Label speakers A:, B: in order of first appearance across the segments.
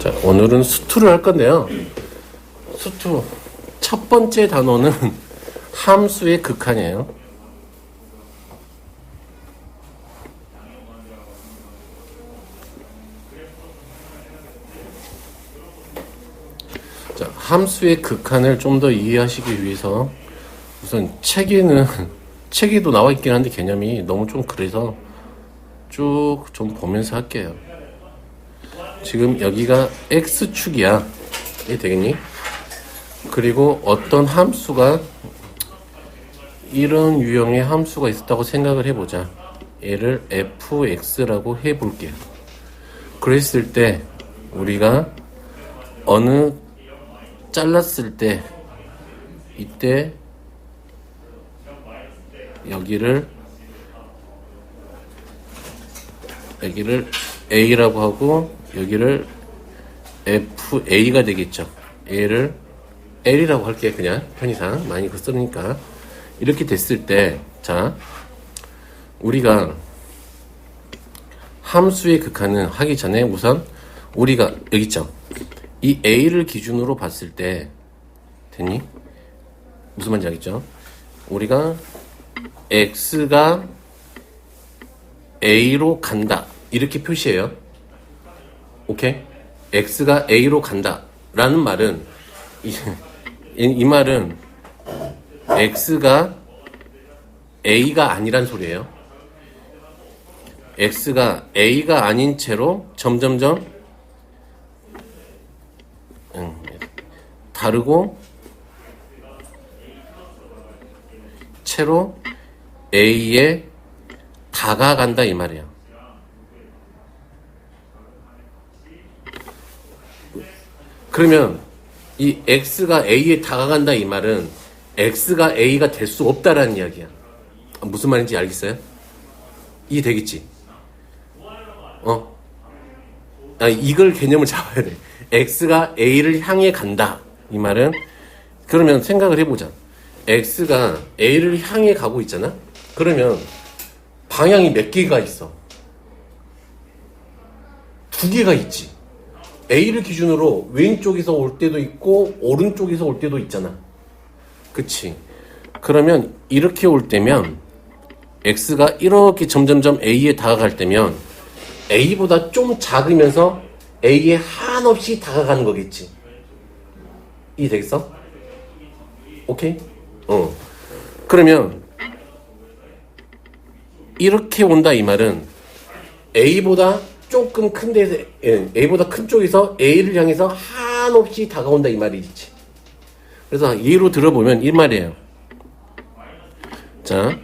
A: 자, 오늘은 수투를 할 건데요. 수투 첫 번째 단어는 함수의 극한이에요. 자, 함수의 극한을 좀 더 이해하시기 위해서 우선 책에도 나와 있긴 한데 개념이 너무 좀 그래서 쭉 좀 보면서 할게요. 지금 여기가 x축이야. 이게 되겠니? 그리고 어떤 함수가 이런 유형의 함수가 있었다고 생각을 해보자. 얘를 fx라고 해볼게요. 그랬을 때 우리가 어느 잘랐을 때 이때 여기를 a라고 하고 여기를 fa가 되겠죠. 얘를 l이라고 할게요. 그냥 편의상 많이 그 쓰니까. 이렇게 됐을 때, 자, 우리가 함수의 극한은 하기 전에 우선 우리가 여기 있죠. 이 a를 기준으로 봤을 때 됐니? 무슨 말인지 알겠죠? 우리가 x가 a로 간다 이렇게 표시해요. 오케이? x가 a로 간다 라는 말은 이 말은 x가 a가 아니란 소리예요. x가 a가 아닌 채로 점점점 다르고 채로 a에 다가간다 이 말이에요. 그러면 이 x가 a에 다가간다 이 말은 x가 a가 될 수 없다라는 이야기야. 무슨 말인지 알겠어요? 이해되겠지? 이걸 개념을 잡아야 돼. x가 a를 향해 간다 이 말은, 그러면 생각을 해보자. x가 a를 향해 가고 있잖아. 그러면 방향이 몇 개가 있어? 두 개가 있지. a를 기준으로 왼쪽에서 올 때도 있고 오른쪽에서 올 때도 있잖아. 그치? 그러면 이렇게 올 때면 x가 이렇게 점점점 a에 다가갈 때면 a보다 좀 작으면서 a에 한없이 다가가는 거겠지. 이해되겠어? 오케이? 그러면 이렇게 온다 이 말은 a보다 조금 큰 데서 a보다 큰 쪽에서 a를 향해서 한없이 다가온다 이 말이지. 그래서 예로 들어보면 이 말이에요. 자,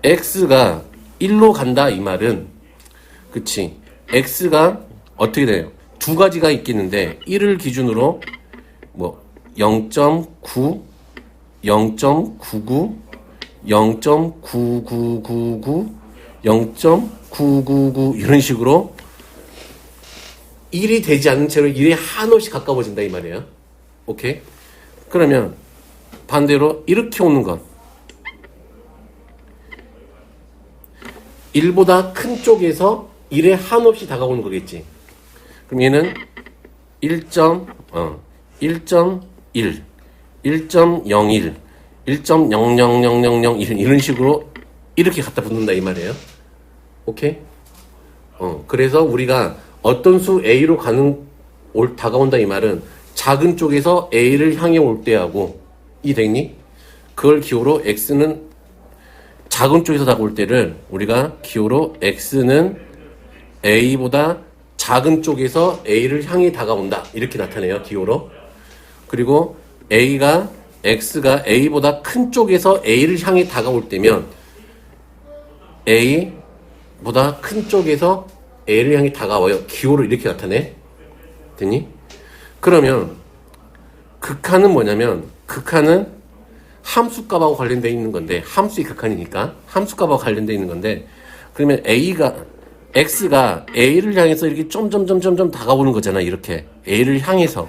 A: x가 1로 간다 이 말은, 그치, x가 어떻게 돼요? 두 가지가 있겠는데 1을 기준으로 뭐 0.9, 0.99, 0.9999, 0.999 이런 식으로 1이 되지 않는 채로 1에 한없이 가까워진다 이 말이에요. 오케이? 그러면 반대로 이렇게 오는 건 1보다 큰 쪽에서 1에 한없이 다가오는 거겠지. 그럼 얘는 1.1, 1.01, 1.0000001 이런 식으로 이렇게 갖다 붙는다 이 말이에요. 오케이? 그래서 우리가 어떤 수 a로 다가온다 이 말은 작은 쪽에서 a를 향해 올 때하고, 이해되니? 그걸 기호로 x는 작은 쪽에서 다가올 때를 우리가 기호로 x는 a보다 작은 쪽에서 a를 향해 다가온다 이렇게 나타내요, 기호로. 그리고 x가 a보다 큰 쪽에서 a를 향해 다가올 때면 a보다 큰 쪽에서 a를 향해 다가와요. 기호로 이렇게 나타내. 됐니? 그러면 극한은 뭐냐면, 극한은 함수값하고 관련되어 있는 건데, 함수의 극한이니까 함수값하고 관련되어 있는 건데, 그러면 x가 a를 향해서 이렇게 점점점점점 다가오는 거잖아. 이렇게 a를 향해서.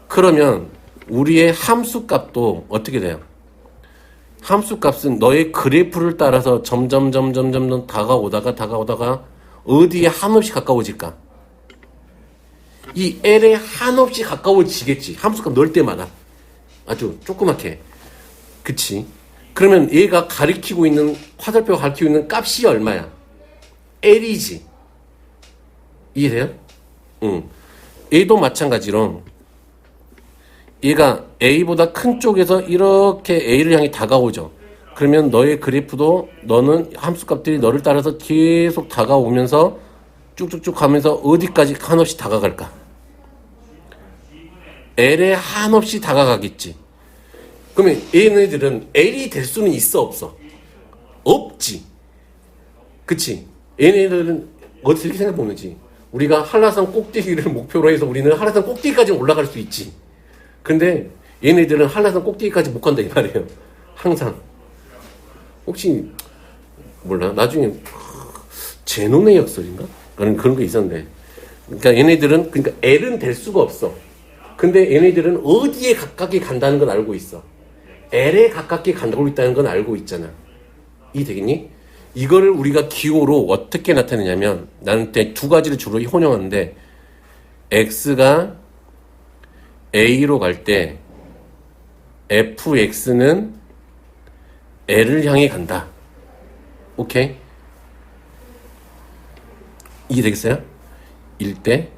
A: 그러면 우리의 함수값도 어떻게 돼요? 함수값은 너의 그래프를 따라서 점점 다가오다가 어디에 한없이 가까워질까? 이 L에 한없이 가까워지겠지. 함수값 넣을 때마다. 아주 조그맣게. 그치? 그러면 얘가 가리키고 있는, 화살표가 가리키고 있는 값이 얼마야? L이지. 이해돼요? 응. 얘도 마찬가지로 얘가 A보다 큰 쪽에서 이렇게 A를 향해 다가오죠. 그러면 너의 그래프도 너는 함수값들이 너를 따라서 계속 다가오면서 쭉쭉쭉 가면서 어디까지 한없이 다가갈까? L에 한없이 다가가겠지. 그러면 얘네들은 L이 될 수는 있어 없어? 없지. 그치? 얘네들은 어떻게 생각해보면 지 우리가 한라산 꼭대기를 목표로 해서 우리는 한라산 꼭대기까지 올라갈 수 있지. 근데 얘네들은 한라산 꼭대기까지 못 간다 이 말이에요. 항상. 혹시 몰라? 나중에 제논의 역설인가? 그런 게 있었는데. 그러니까 얘네들은 그러니까 L은 될 수가 없어. 근데 얘네들은 어디에 가깝게 간다는 건 알고 있어. L에 가깝게 간다고 있다는 건 알고 있잖아. 이해되겠니? 이거를 우리가 기호로 어떻게 나타내냐면 나는 두 가지를 주로 혼용하는데 X가 A로 갈 때 fx는 L을 향해 간다. 오케이? 이해되겠어요? 일 때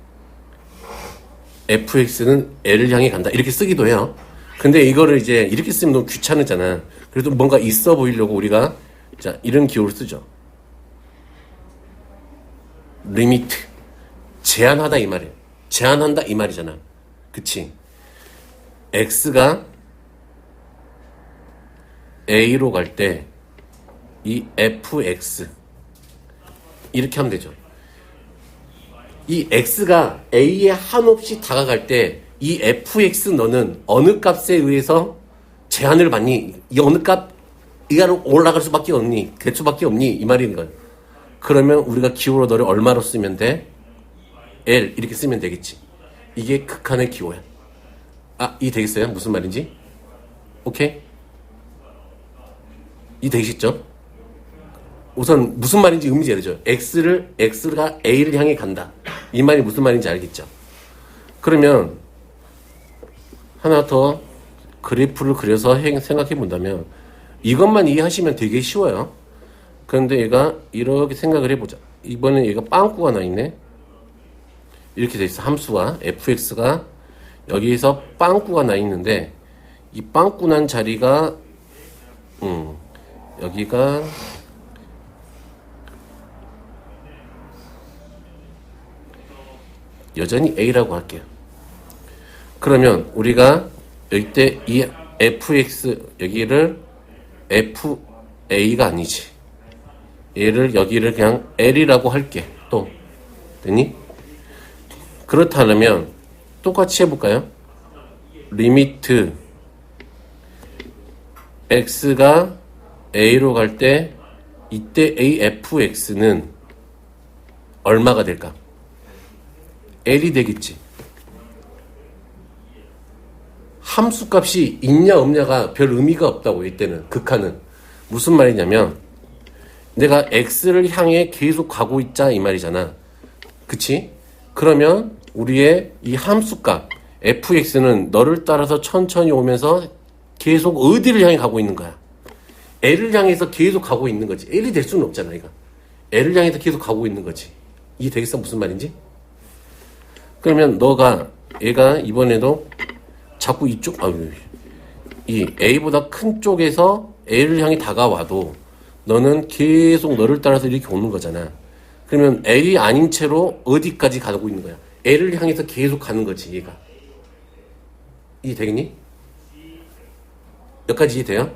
A: fx는 L을 향해 간다. 이렇게 쓰기도 해요. 근데 이거를 이제 이렇게 쓰면 너무 귀찮으잖아. 그래도 뭔가 있어 보이려고 우리가 자 이런 기호를 쓰죠. 리미트. 제한하다 이 말이에요. 제한한다 이 말이잖아. 그치? x가 a로 갈 때 이 fx 이렇게 하면 되죠. 이 x가 a에 한없이 다가갈 때 이 fx 너는 어느 값에 의해서 제한을 받니? 이 어느 값 이하로 올라갈 수밖에 없니? 될 수밖에 없니? 이 말인 거예요. 그러면 우리가 기호로 너를 얼마로 쓰면 돼? L 이렇게 쓰면 되겠지. 이게 극한의 기호야. 아, 이 되겠어요? 무슨 말인지? 오케이? 이 되시죠? 우선 무슨 말인지 의미지 알죠? X가 A를 향해 간다. 이 말이 무슨 말인지 알겠죠? 그러면 하나 더 그래프를 그려서 생각해 본다면 이것만 이해하시면 되게 쉬워요. 그런데 얘가 이렇게 생각을 해보자. 이번엔 얘가 빵꾸가 나 있네. 이렇게 돼 있어. 함수가 fx가 여기에서 빵꾸가 나 있는데 이 빵꾸 난 자리가 여기가 여전히 A라고 할게요. 그러면 우리가 여기 때 이 fx 여기를 fa가 아니지. 얘를 여기를 그냥 L이라고 할게. 또 됐니? 그렇다면 똑같이 해볼까요? 리미트 x가 a로 갈 때 이때 afx는 얼마가 될까? L이 되겠지. 함수값이 있냐 없냐가 별 의미가 없다고 이때는 극한은. 무슨 말이냐면 내가 x를 향해 계속 가고 있자 이 말이잖아. 그치? 그러면 우리의 이 함수값 fx는 너를 따라서 천천히 오면서 계속 어디를 향해 가고 있는 거야? L을 향해서 계속 가고 있는 거지. L이 될 수는 없잖아 이거. L을 향해서 계속 가고 있는 거지. 이게 되겠어? 무슨 말인지? 그러면 얘가 이번에도 자꾸 이 A보다 큰 쪽에서 L을 향해 다가와도 너는 계속 너를 따라서 이렇게 오는 거잖아. 그러면 L이 아닌 채로 어디까지 가고 있는 거야? L을 향해서 계속 가는 거지, 얘가. 이해되겠니? 여기까지 이해돼요?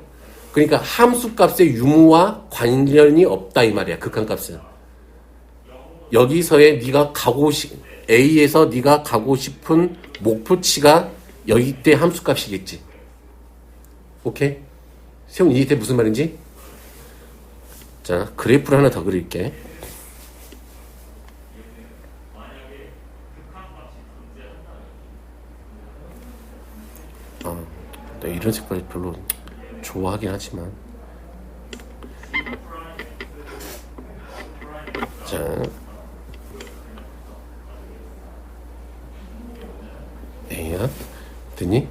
A: 그러니까 함수값의 유무와 관련이 없다 이 말이야, 극한값은. 여기서의 A에서 네가 가고 싶은 목표치가 여기 때 함수값이겠지. 오케이? 세훈 이해돼 무슨 말인지? 자, 그래프를 하나 더 그릴게. 내가 이런 색깔이 별로 좋아하긴 하지만. 자, 됐니?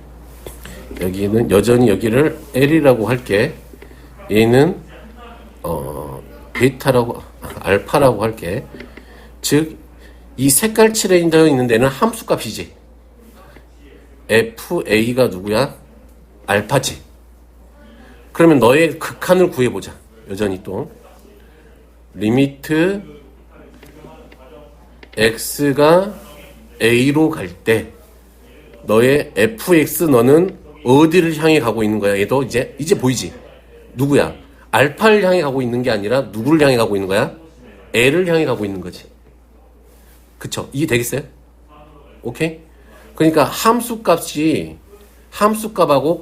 A: 여기는 여전히 여기를 L이라고 할게. 얘는 베타라고 알파라고 할게. 즉 이 색깔 칠해져 있는 데는 함수 값이지. FA가 누구야? 알파지. 그러면 너의 극한을 구해보자. 여전히 또 리미트 x가 a로 갈 때 너의 fx 너는 어디를 향해 가고 있는 거야? 얘도 이제 보이지? 누구야? 알파를 향해 가고 있는 게 아니라 누구를 향해 가고 있는 거야? L을 향해 가고 있는 거지. 그쵸? 이해 되겠어요? 오케이? 그러니까 함수값하고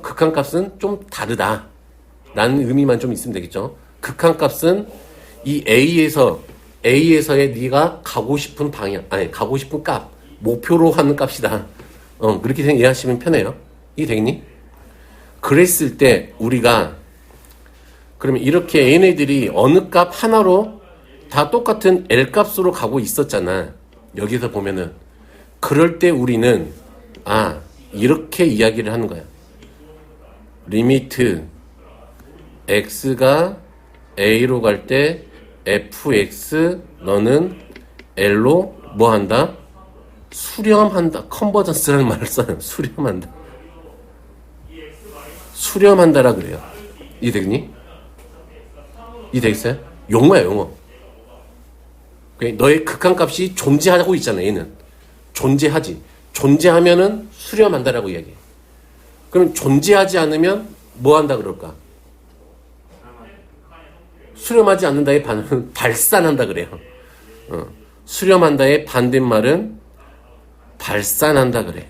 A: 극한값은 좀 다르다 라는 의미만 좀 있으면 되겠죠. 극한값은 이 A에서의 네가 가고 싶은 방향, 아니 가고 싶은 값, 목표로 하는 값이다. 그렇게 이해하시면 편해요. 이해 되겠니? 그랬을 때 우리가 그러면 이렇게 얘네들이 어느 값 하나로 다 똑같은 L 값으로 가고 있었잖아. 여기서 보면은 그럴 때 우리는 이렇게 이야기를 하는 거야. 리미트 x가 a로 갈 때 fx 너는 l로 뭐 한다? 수렴한다. 컨버전스라는 말을 써요. 수렴한다라 그래요. 이해되겠니? 이해되겠어요? 용어야, 용어. 너의 극한값이 존재하고 있잖아, 얘는. 존재하지. 존재하면은 수렴한다라고 이야기해. 그럼 존재하지 않으면 뭐 한다 그럴까? 수렴하지 않는다의 반은 발산한다 그래요. 수렴한다의 반대말은 발산한다 그래.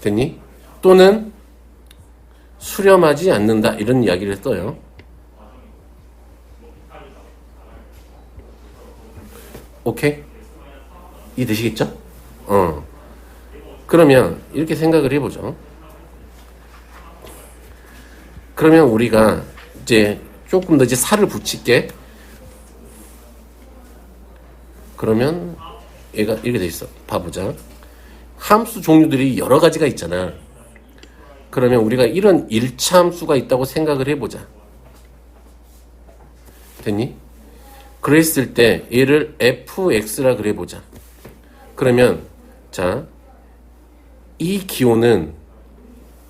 A: 됐니? 또는 수렴하지 않는다 이런 이야기를 써요. 오케이? 이해되시겠죠? 그러면 이렇게 생각을 해보죠. 그러면 우리가 이제 조금 더 살을 붙일게. 그러면 얘가 이렇게 돼 있어. 봐보자. 함수 종류들이 여러 가지가 있잖아. 그러면 우리가 이런 1차 함수가 있다고 생각을 해보자. 됐니? 그랬을 때 얘를 fx라 그래보자. 그러면 자, 이 기호는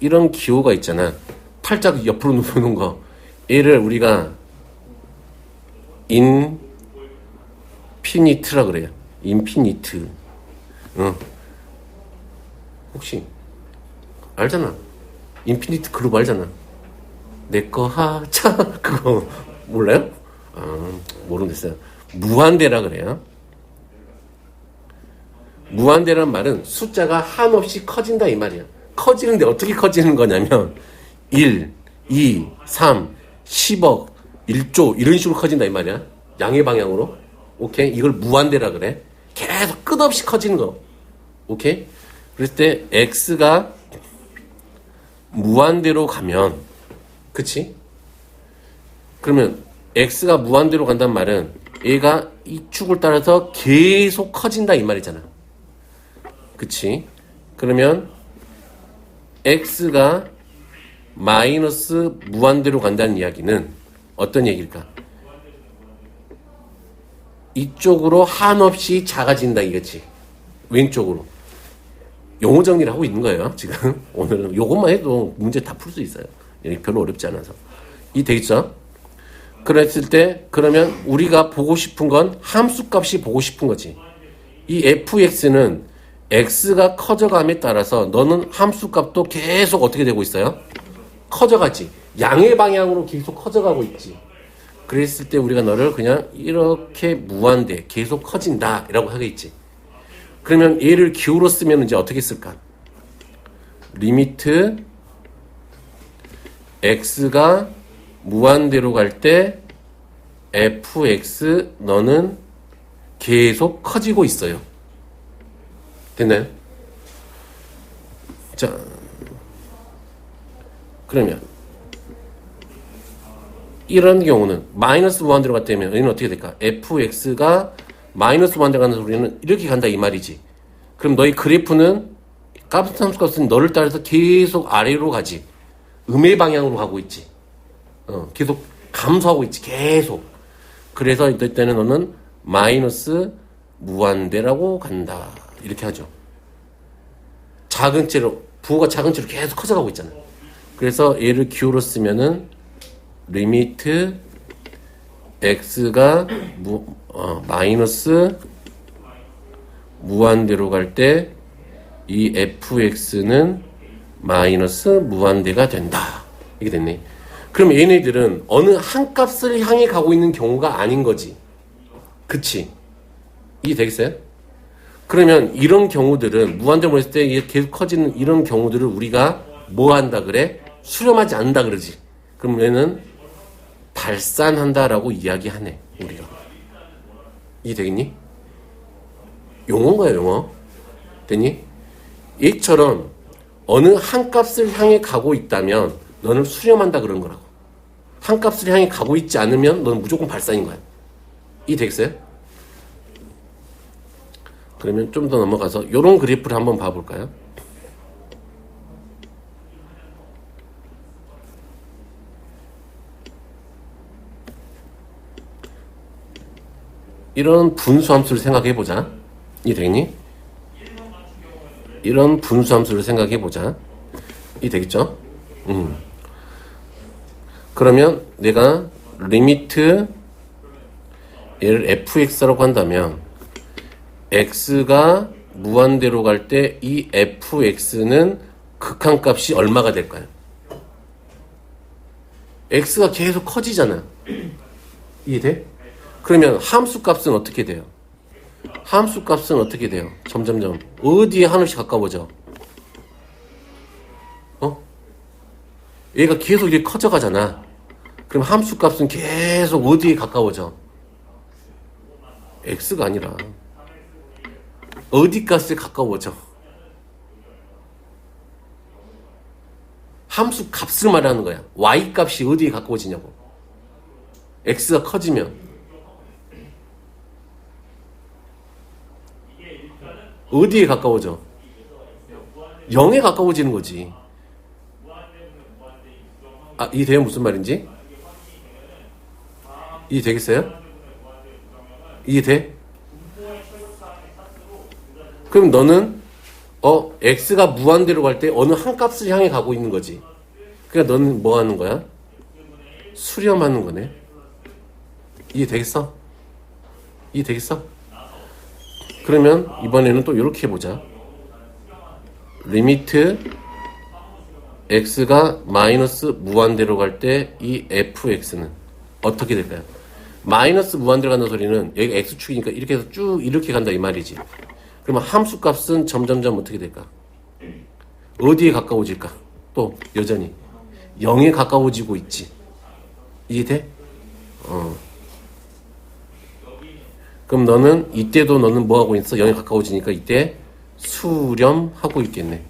A: 이런 기호가 있잖아. 팔짝 옆으로 누르는 거. 얘를 우리가 인피니트라 그래요. 인피니트. 혹시 알잖아. 인피니트 그룹 알잖아. 내꺼 하차 그거 몰라요? 모르겠어요. 무한대라 그래요. 무한대란 말은 숫자가 한없이 커진다 이 말이야. 커지는데 어떻게 커지는 거냐면 1, 2, 3, 10억, 1조 이런 식으로 커진다 이 말이야. 양의 방향으로. 오케이? 이걸 무한대라 그래. 계속 끝없이 커지는 거. 오케이? 그랬을 때 x가 무한대로 가면 그치? 그러면 x가 무한대로 간단 말은 얘가 이 축을 따라서 계속 커진다 이 말이잖아. 그치? 그러면 x가 마이너스 무한대로 간다는 이야기는 어떤 얘기일까? 이쪽으로 한없이 작아진다 이거지. 왼쪽으로. 용어 정리를 하고 있는 거예요. 지금 오늘은 요것만 해도 문제 다 풀 수 있어요. 별로 어렵지 않아서. 이 되겠죠? 그랬을 때 그러면 우리가 보고 싶은 건 함수값이 보고 싶은 거지. 이 fx는 x가 커져감에 따라서 너는 함수값도 계속 어떻게 되고 있어요? 커져가지. 양의 방향으로 계속 커져가고 있지. 그랬을 때 우리가 너를 그냥 이렇게 무한대 계속 커진다 라고 하겠지. 그러면 얘를 기호로 쓰면 이제 어떻게 쓸까? 리미트 x가 무한대로 갈 때 fx 너는 계속 커지고 있어요. 됐나요? 자, 그러면 이런 경우는 마이너스 무한대로 갔다면 얘는 어떻게 될까? fx가 마이너스 무한대로 가는 소리는 이렇게 간다 이 말이지. 그럼 너희 그래프는 값은 함수값은 너를 따라서 계속 아래로 가지. 음의 방향으로 가고 있지. 계속 감소하고 있지. 계속. 그래서 이때는 너는 마이너스 무한대라고 간다. 이렇게 하죠. 작은 채로, 부호가 작은 채로 계속 커져가고 있잖아. 그래서 얘를 기호로 쓰면은 리미트 x가 마이너스 무한대로 갈 때 이 fx는 마이너스 무한대가 된다. 이게 됐네. 그럼 얘네들은 어느 한 값을 향해 가고 있는 경우가 아닌 거지. 그치? 이게 되겠어요? 그러면 이런 경우들은 무한대로 했을 때 이게 계속 커지는 이런 경우들을 우리가 뭐 한다 그래? 수렴하지 않는다 그러지. 그럼 얘는 발산한다라고 이야기하네, 우리가. 이게 되겠니? 용어인 거야, 용어. 됐니? 얘처럼 어느 한 값을 향해 가고 있다면 너는 수렴한다 그런 거라고. 한 값을 향해 가고 있지 않으면 너는 무조건 발산인 거야. 이게 되겠어요? 그러면 좀 더 넘어가서 이런 그래프를 한번 봐볼까요? 이런 분수함수를 생각해보자. 이 되겠니? 이런 분수함수를 생각해보자. 이 되겠죠? 그러면 내가 리미트 얘를 fx라고 한다면 x가 무한대로 갈 때 이 fx는 극한값이 얼마가 될까요? x가 계속 커지잖아. 이해돼? 그러면 함수값은 어떻게 돼요? 함수값은 어떻게 돼요? 점점점 어디에 하나씩 가까워져? 얘가 계속 이렇게 커져가잖아. 그럼 함수값은 계속 어디에 가까워져? x가 아니라 어디 값에 가까워져? 함수 값을 말하는 거야. y 값이 어디에 가까워지냐고. x가 커지면 어디에 가까워져? 0에 가까워지는 거지. 이해돼요? 무슨 말인지? 이해되겠어요? 이해돼? 그럼 너는 x가 무한대로 갈 때 어느 한 값을 향해 가고 있는 거지. 그러니까 너는 뭐 하는 거야? 수렴하는 거네. 이해되겠어? 이해되겠어? 그러면 이번에는 또 이렇게 해보자. 리미트 x가 마이너스 무한대로 갈 때 이 fx는 어떻게 될까요? 마이너스 무한대로 간다는 소리는 여기가 x축이니까 이렇게 해서 쭉 이렇게 간다 이 말이지. 그러면 함수값은 점점점 어떻게 될까? 어디에 가까워질까? 또 여전히 0에 가까워지고 있지. 이해돼? 그럼 너는 이때도 너는 뭐 하고 있어? 0에 가까워지니까 이때 수렴하고 있겠네.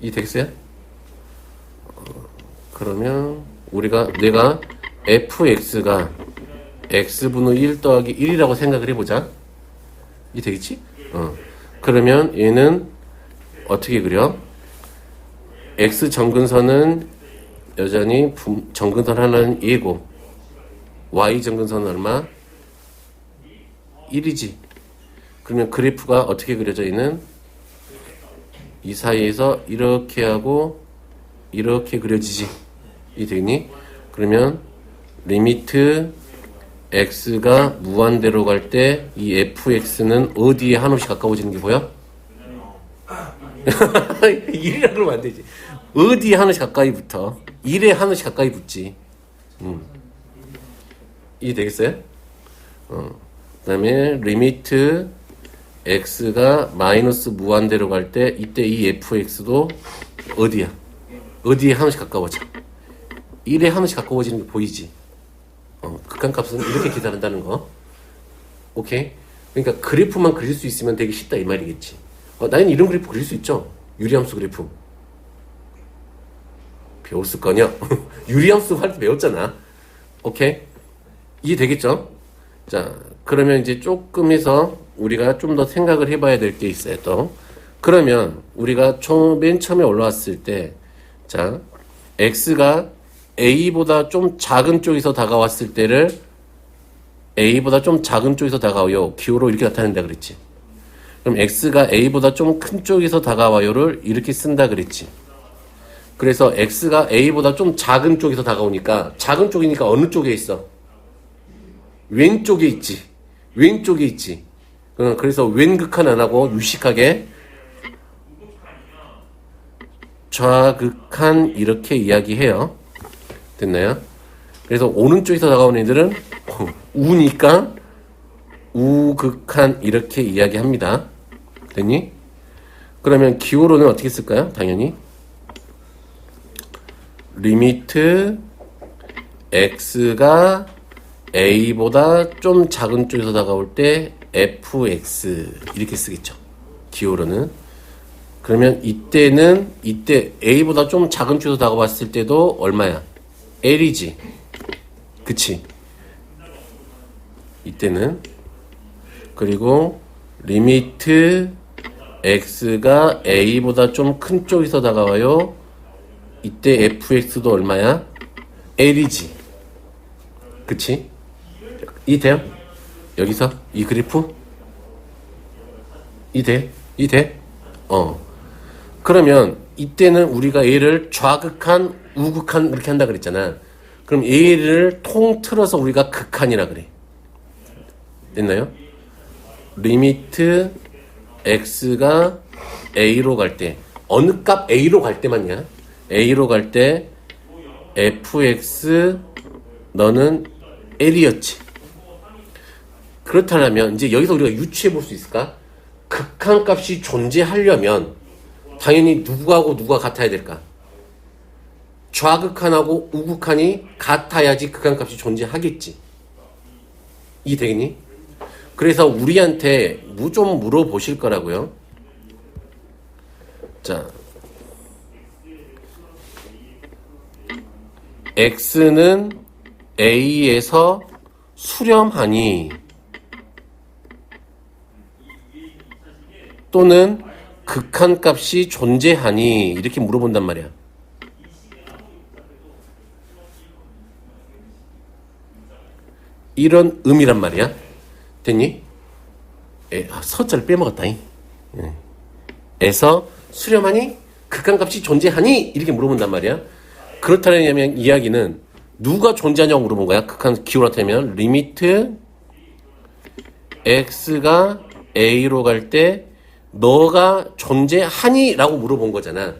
A: 이해되겠어요? 그러면 내가 fx가 x분의 1 더하기 1이라고 생각을 해보자. 이해되겠지? 그러면 얘는 어떻게 그려? x 정근선은 여전히 정근선 하나는 얘고 y 정근선은 얼마? 1이지. 그러면 그래프가 어떻게 그려져 있는? 이 사이에서 이렇게 하고 이렇게 그려지지. 이 되니? 그러면 리미트 x가 무한대로 갈 때 이 fx는 어디에 한없이 가까워지는 게 보여? 1이라 그러면 안 되지. 어디에 한없이 가까이 붙어? 1에 한없이 가까이 붙지. 이해 되겠어요? 그 다음에 리미트 x가 마이너스 무한대로 갈 때 이때 이 fx도 어디야? 어디에 한없이 가까워져? 1에 한없이 가까워지는 게 보이지? 극한값은 이렇게 계산한다는 거. 오케이? 그러니까 그래프만 그릴 수 있으면 되게 쉽다 이 말이겠지. 나는 이런 그래프 그릴 수 있죠. 유리함수 그래프. 배웠을 거냐? 유리함수 할 때 배웠잖아. 오케이? 이해되겠죠? 자, 그러면 이제 조금 해서 우리가 좀 더 생각을 해봐야 될 게 있어요, 또. 그러면 우리가 맨 처음에 올라왔을 때, 자, x가 a보다 좀 작은 쪽에서 다가왔을 때를 a보다 좀 작은 쪽에서 다가와요. 기호로 이렇게 나타낸다 그랬지. 그럼 x가 a보다 좀 큰 쪽에서 다가와요를 이렇게 쓴다 그랬지. 그래서 x가 a보다 좀 작은 쪽에서 다가오니까 작은 쪽이니까 어느 쪽에 있어? 왼쪽에 있지. 왼쪽에 있지. 그래서 왼극한 안 하고 유식하게 좌극한 이렇게 이야기해요. 됐나요? 그래서 오른쪽에서 다가오는 애들은 우니까 우극한 이렇게 이야기합니다. 됐니? 그러면 기호로는 어떻게 쓸까요? 당연히 리미트 x가 a보다 좀 작은 쪽에서 다가올 때 fx 이렇게 쓰겠죠. 기호로는. 그러면 이때 a보다 좀 작은 쪽에서 다가왔을 때도 얼마야? l이지. 그치? 이때는. 그리고 리미트 x가 a보다 좀 큰 쪽에서 다가와요. 이때 fx도 얼마야? l이지. 그치? 이 돼요? 여기서 이 그래프? 이 돼? 이 돼? 그러면 이때는 우리가 얘를 좌극한, 우극한 이렇게 한다 그랬잖아. 그럼 얘를 통틀어서 우리가 극한이라 그래. 됐나요? 리미트 x가 a로 갈 때 어느 값 a로 갈 때만이야. a로 갈 때 fx 너는 l이었지. 그렇다면 이제 여기서 우리가 유추해 볼 수 있을까? 극한 값이 존재하려면 당연히 누구하고 누가 같아야 될까? 좌극한하고 우극한이 같아야지 극한 값이 존재하겠지. 이게 되겠니? 그래서 우리한테 좀 물어보실 거라고요. 자, x는 a에서 수렴하니 또는 극한값이 존재하니 이렇게 물어본단 말이야. 이런 의미란 말이야. 됐니? 서자를 빼먹었다잉. 에서 수렴하니 극한값이 존재하니 이렇게 물어본단 말이야. 그렇다면 이야기는 누가 존재하냐고 물어본 거야. 극한 기호 나타내면 리미트 x가 a로 갈 때 너가 존재하니? 라고 물어본 거잖아.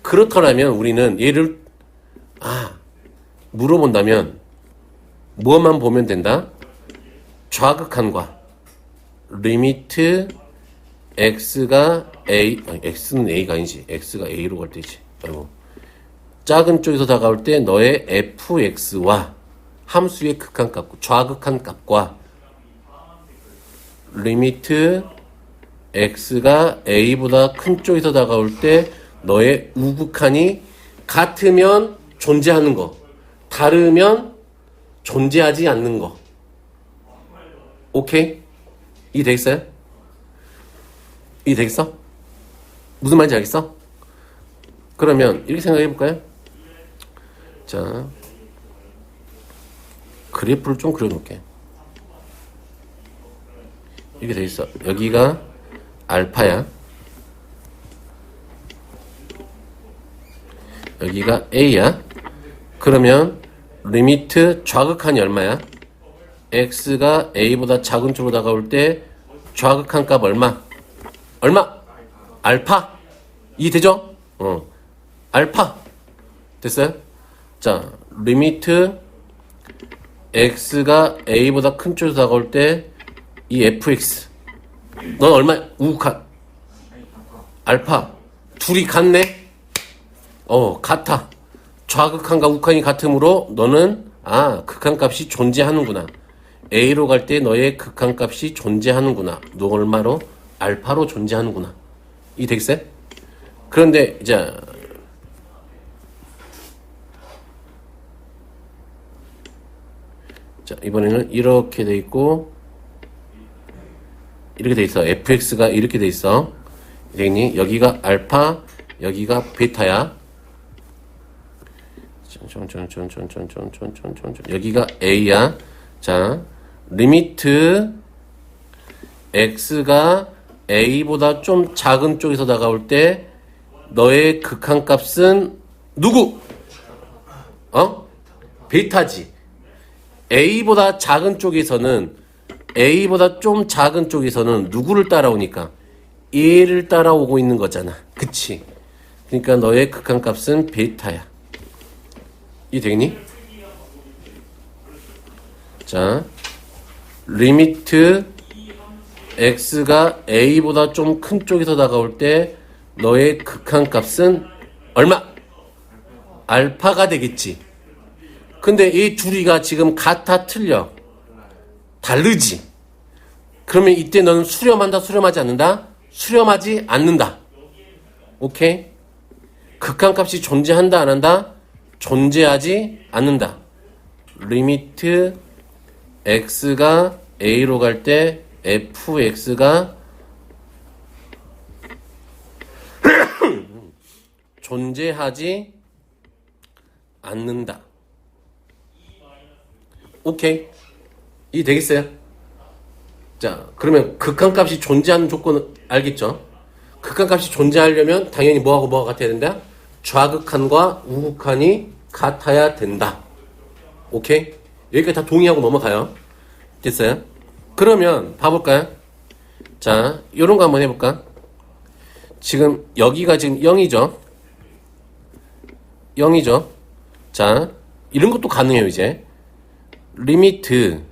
A: 그렇더라면 우리는 얘를 물어본다면 뭐만 보면 된다? 좌극한과 리미트 x가 x는 a가 아니지. x가 a로 갈 때지. 작은 쪽에서 다가올 때 너의 fx와 함수의 극한값, 좌극한값과 리미트 x가 a보다 큰 쪽에서 다가올 때 너의 우극한이 같으면 존재하는 거, 다르면 존재하지 않는 거. 오케이? 이해 되겠어요? 이해 되겠어? 무슨 말인지 알겠어? 그러면 이렇게 생각해 볼까요? 자, 그래프를 좀 그려놓을게. 이렇게 돼 있어. 여기가 알파야. 여기가 a야. 그러면 리미트 좌극한이 얼마야? x가 a보다 작은 쪽으로 다가올 때 좌극한 값 얼마? 알파. 이해되죠? 알파. 됐어요? 자, 리미트 x가 a보다 큰 쪽으로 다가올 때 이 fx 넌 얼마? 우극한 알파. 둘이 같네? 같아. 좌극한과 우극한이 같으므로 너는 극한값이 존재하는구나. a로 갈 때 너의 극한값이 존재하는구나. 너 얼마로? 알파로 존재하는구나. 이 되겠어요? 그런데 이제 자, 이번에는 이렇게 돼 있고 이렇게 돼 있어. fx가 이렇게 돼 있어. 되겠니? 여기가 알파, 여기가 베타야. 여기가 A야. 자, 리미트 X가 A보다 좀 작은 쪽에서 다가올 때 너의 극한값은 누구? 베타지. A보다 작은 쪽에서는 A보다 좀 작은 쪽에서는 누구를 따라오니까? 얘를 따라오고 있는 거잖아. 그치? 그러니까 너의 극한값은 베타야. 이 되겠니? 자, 리미트 X가 A보다 좀 큰 쪽에서 다가올 때 너의 극한값은 얼마? 알파가 되겠지. 근데 이 둘이가 지금 같아 틀려? 다르지. 그러면 이때 너는 수렴한다, 수렴하지 않는다? 수렴하지 않는다. 오케이? 극한값이 존재한다, 안 한다? 존재하지 않는다. 리미트 X가 A로 갈 때 fx가 존재하지 않는다. 오케이. 이 되겠어요? 자, 그러면 극한값이 존재하는 조건은 알겠죠? 극한값이 존재하려면 당연히 뭐하고 뭐가 같아야 된다? 좌극한과 우극한이 같아야 된다. 오케이? 여기까지 다 동의하고 넘어가요. 됐어요? 그러면 봐볼까요? 자, 요런 거 한번 해볼까? 지금 여기가 지금 0이죠? 0이죠? 자, 이런 것도 가능해요, 이제. 리미트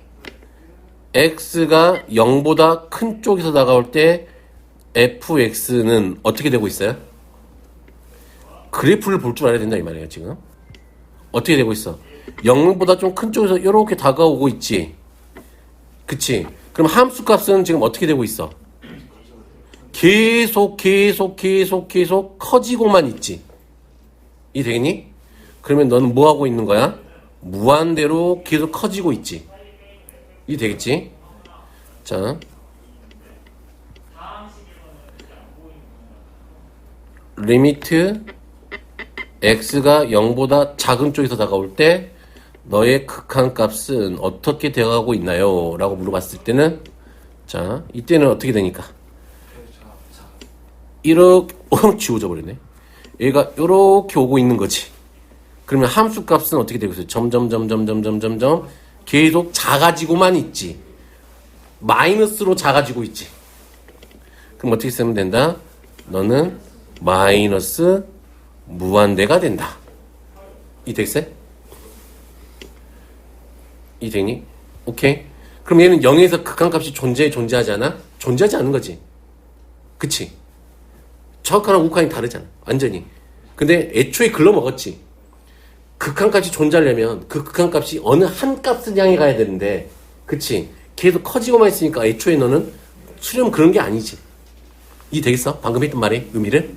A: x가 0보다 큰 쪽에서 다가올 때 fx는 어떻게 되고 있어요? 그래프를 볼 줄 알아야 된다 이 말이에요. 지금 어떻게 되고 있어? 0보다 좀 큰 쪽에서 이렇게 다가오고 있지. 그치? 그럼 함수 값은 지금 어떻게 되고 있어? 계속 커지고만 있지. 이 되겠니? 그러면 너는 뭐 하고 있는 거야? 무한대로 계속 커지고 있지. 이 되겠지? 자, 리미트 x가 0보다 작은 쪽에서 다가올 때 너의 극한값은 어떻게 되어가고 있나요? 라고 물어봤을 때는, 자, 이때는 어떻게 되니까? 이렇게 지워져 버렸네. 얘가 이렇게 오고 있는 거지. 그러면 함수 값은 어떻게 되고 있어요? 점점 계속 작아지고만 있지. 마이너스로 작아지고 있지. 그럼 어떻게 쓰면 된다? 너는 마이너스 무한대가 된다. 이 되겠어요? 이 되니? 오케이. 그럼 얘는 0에서 극한값이 존재하지 않아? 존재하지 않는 거지. 그치? 정확한 우극한이 다르잖아. 완전히. 근데 애초에 글러먹었지. 극한값이 존재하려면 그 극한값이 어느 한 값을 향해 가야 되는데, 그치? 계속 커지고만 있으니까 애초에 너는 수렴 그런 게 아니지. 이 되겠어? 방금 했던 말의 의미를?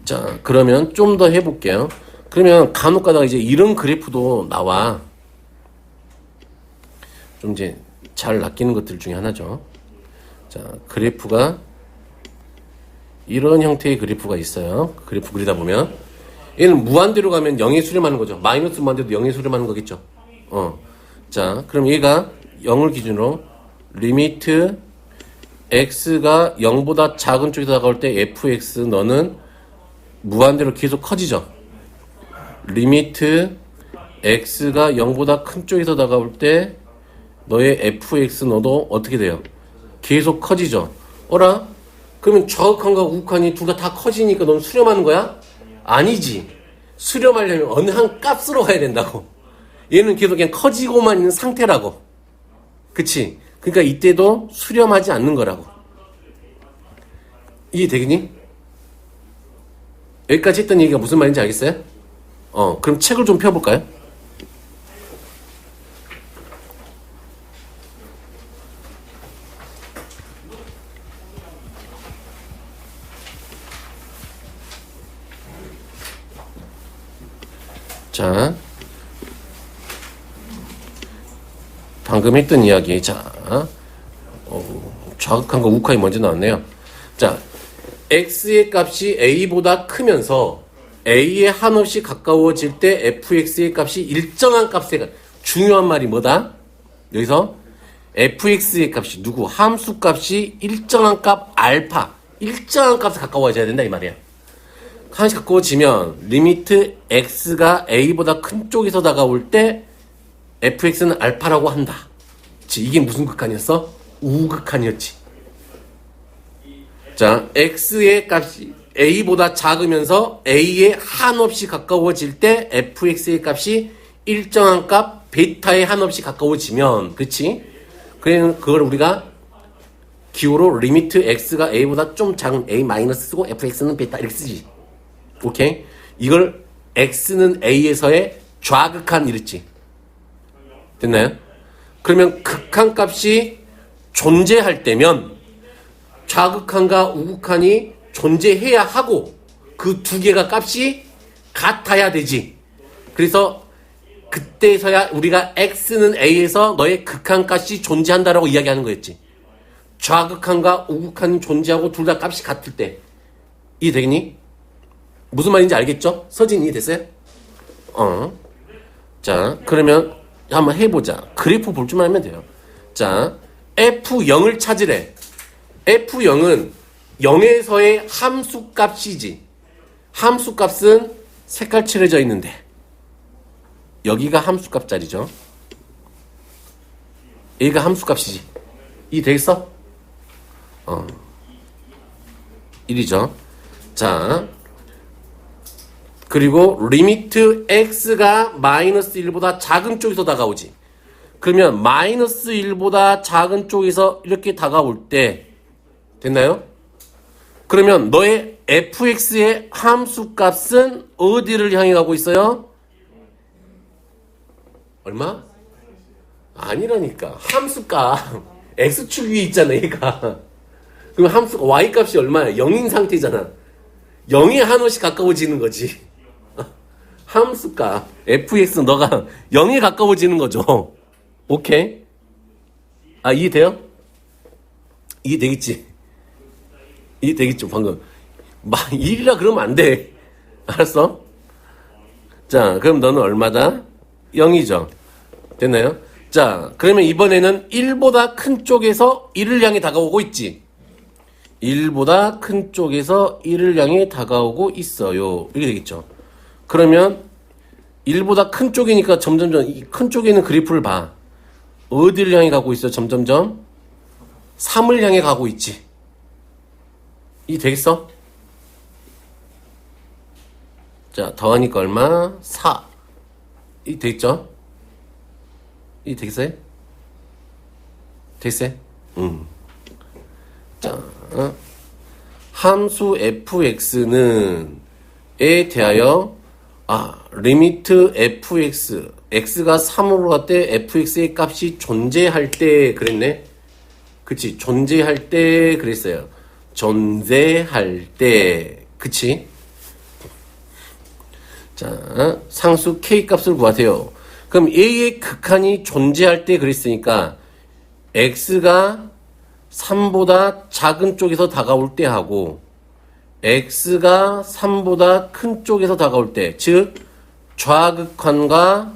A: 자, 그러면 좀 더 해볼게요. 그러면 간혹 가다가 이제 이런 그래프도 나와. 좀 이제 잘 낚이는 것들 중에 하나죠. 자, 그래프가 이런 형태의 그래프가 있어요. 그래프 그리다 보면 얘는 무한대로 가면 0에 수렴하는 거죠. 마이너스 무한대도 0에 수렴하는 거겠죠. 자, 그럼 얘가 0을 기준으로 리미트 x가 0보다 작은 쪽에서 다가올 때 fx 너는 무한대로 계속 커지죠. 리미트 x가 0보다 큰 쪽에서 다가올 때 너의 fx 너도 어떻게 돼요? 계속 커지죠. 어라? 그러면 좌극한과 우극한이 둘 다 커지니까 넌 수렴하는 거야? 아니지. 수렴하려면 어느 한 값으로 가야 된다고. 얘는 계속 그냥 커지고만 있는 상태라고. 그치? 그러니까 이때도 수렴하지 않는 거라고. 이해 되겠니? 여기까지 했던 얘기가 무슨 말인지 알겠어요? 그럼 책을 좀 펴볼까요? 자, 방금 했던 이야기. 자, 좌극한과 우극한이 먼저 나왔네요. 자, x의 값이 a보다 크면서 a에 한없이 가까워질 때 fx의 값이 일정한 값에 중요한 말이 뭐다? 여기서 fx의 값이 누구? 함수 값이 일정한 값 알파 일정한 값에 가까워져야 된다 이 말이야. 하나씩 가까워지면 리미트 x가 a보다 큰 쪽에서 다가올 때 fx는 알파라고 한다. 그치? 이게 무슨 극한이었어? 우극한이었지. 자, x의 값이 a보다 작으면서 a에 한없이 가까워질 때 fx의 값이 일정한 값 베타에 한없이 가까워지면 그치? 그걸 우리가 기호로 리미트 x가 a보다 좀 작은 a 마이너스 쓰고 fx는 베타 이렇게 쓰지. 오케이? 이걸 x는 a에서의 좌극한 이랬지. 됐나요? 그러면 극한값이 존재할 때면 좌극한과 우극한이 존재해야 하고 그 두 개가 값이 같아야 되지. 그래서 그때서야 우리가 x는 a에서 너의 극한값이 존재한다라고 이야기하는 거였지. 좌극한과 우극한이 존재하고 둘 다 값이 같을 때 이해되겠니? 무슨 말인지 알겠죠? 서진 이해됐어요? 자, 그러면 한번 해보자. 그래프 볼 줄만 하면 돼요. 자, F0을 찾으래. F0은 0에서의 함수값이지. 함수값은 색깔 칠해져 있는데 여기가 함수값 자리죠. 여기가 함수값이지. 이해되겠어? 1이죠. 자, 그리고 리미트 x가 마이너스 1보다 작은 쪽에서 다가오지. 그러면 마이너스 1보다 작은 쪽에서 이렇게 다가올 때 됐나요? 그러면 너의 fx의 함수값은 어디를 향해 가고 있어요? 얼마? 아니라니까. 함수값 x축 위에 있잖아 얘가. 그럼 함수가 y값이 얼마야? 0인 상태잖아. 0에 한없이 가까워지는 거지. 함수값 fx 너가 0에 가까워지는 거죠. 오케이? 이해돼요? 이해되겠지? 이해되겠죠? 방금 막 1이라 그러면 안 돼. 알았어? 자, 그럼 너는 얼마다? 0이죠. 됐나요? 자, 그러면 이번에는 1보다 큰 쪽에서 1을 향해 다가오고 있지. 1보다 큰 쪽에서 1을 향해 다가오고 있어요. 이렇게 되겠죠. 그러면 1보다 큰 쪽이니까 점점점 이 큰 쪽에 있는 그래프를 봐. 어디를 향해 가고 있어? 점점점 3을 향해 가고 있지. 이 되겠어? 자, 더하니까 얼마? 4. 이 되겠죠? 이 되겠어요? 되겠어요? 자, 함수 fx는 에 대하여 리미트 fx x가 3으로 갈 때 fx의 값이 존재할 때 그랬네. 그치? 존재할 때 그랬어요. 존재할 때 그치? 자, 상수 k 값을 구하세요. 그럼 a의 극한이 존재할 때 그랬으니까 x가 3보다 작은 쪽에서 다가올 때 하고 x가 3보다 큰 쪽에서 다가올 때, 즉 좌극한과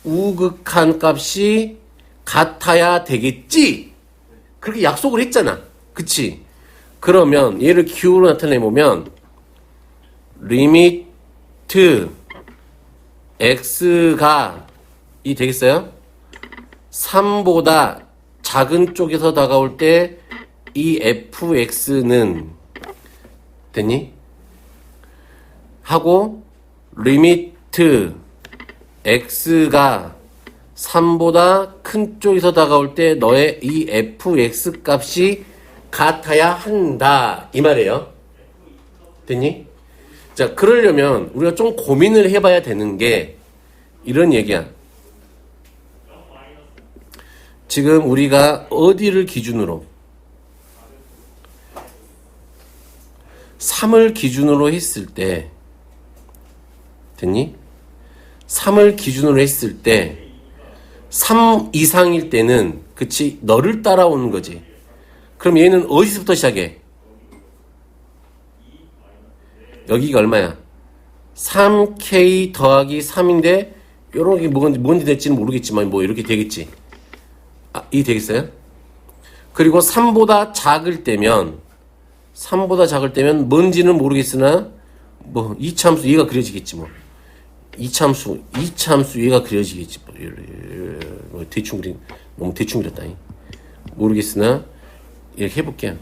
A: 우극한 값이 같아야 되겠지? 그렇게 약속을 했잖아. 그치? 그러면 얘를 기호로 나타내보면 리미트 x가 이 되겠어요? 3보다 작은 쪽에서 다가올 때 이 fx는 됐니? 하고 리미트 x가 3보다 큰 쪽에서 다가올 때 너의 이 fx 값이 같아야 한다 이 말이에요. 됐니? 자, 그러려면 우리가 좀 고민을 해봐야 되는 게 이런 얘기야. 지금 우리가 어디를 기준으로 3을 기준으로 했을 때 됐니? 3을 기준으로 했을 때 3 이상일 때는 그치 너를 따라오는 거지. 그럼 얘는 어디서부터 시작해? 여기가 얼마야? 3K 더하기 3인데 요렇게 뭔지 될지는 모르겠지만 뭐 이렇게 되겠지. 이 되겠어요? 그리고 3보다 작을 때면 뭔지는 모르겠으나 뭐 이참수 얘가 그려지겠지 뭐. 이참수 얘가 그려지겠지 뭐. 대충 그린 너무 대충 그렸다. 모르겠으나 이렇게 해볼게요.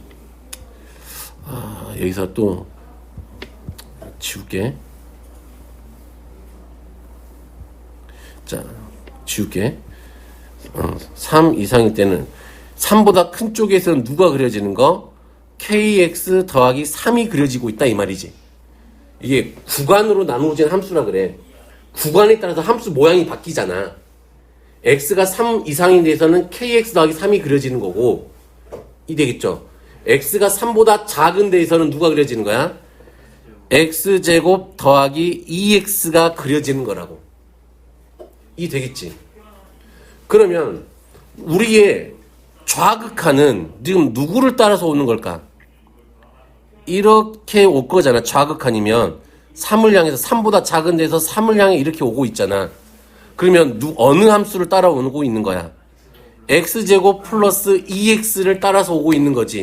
A: 여기서 또 지울게. 자, 지울게. 3 이상일 때는 3보다 큰 쪽에서는 누가 그려지는 거? kx 더하기 3이 그려지고 있다 이 말이지. 이게 구간으로 나누어진 함수라 그래. 구간에 따라서 함수 모양이 바뀌잖아. x가 3 이상인 데서는 kx 더하기 3이 그려지는 거고, 이 되겠죠? x가 3보다 작은 데에서는 누가 그려지는 거야? x제곱 더하기 2x가 그려지는 거라고. 이 되겠지? 그러면 우리의 좌극한은 지금 누구를 따라서 오는 걸까? 이렇게 올 거잖아. 좌극한이면 3을 향해서 3보다 작은 데서 3을 향해 이렇게 오고 있잖아. 그러면 어느 함수를 따라오고 있는 거야? x제곱 플러스 2x를 따라서 오고 있는 거지.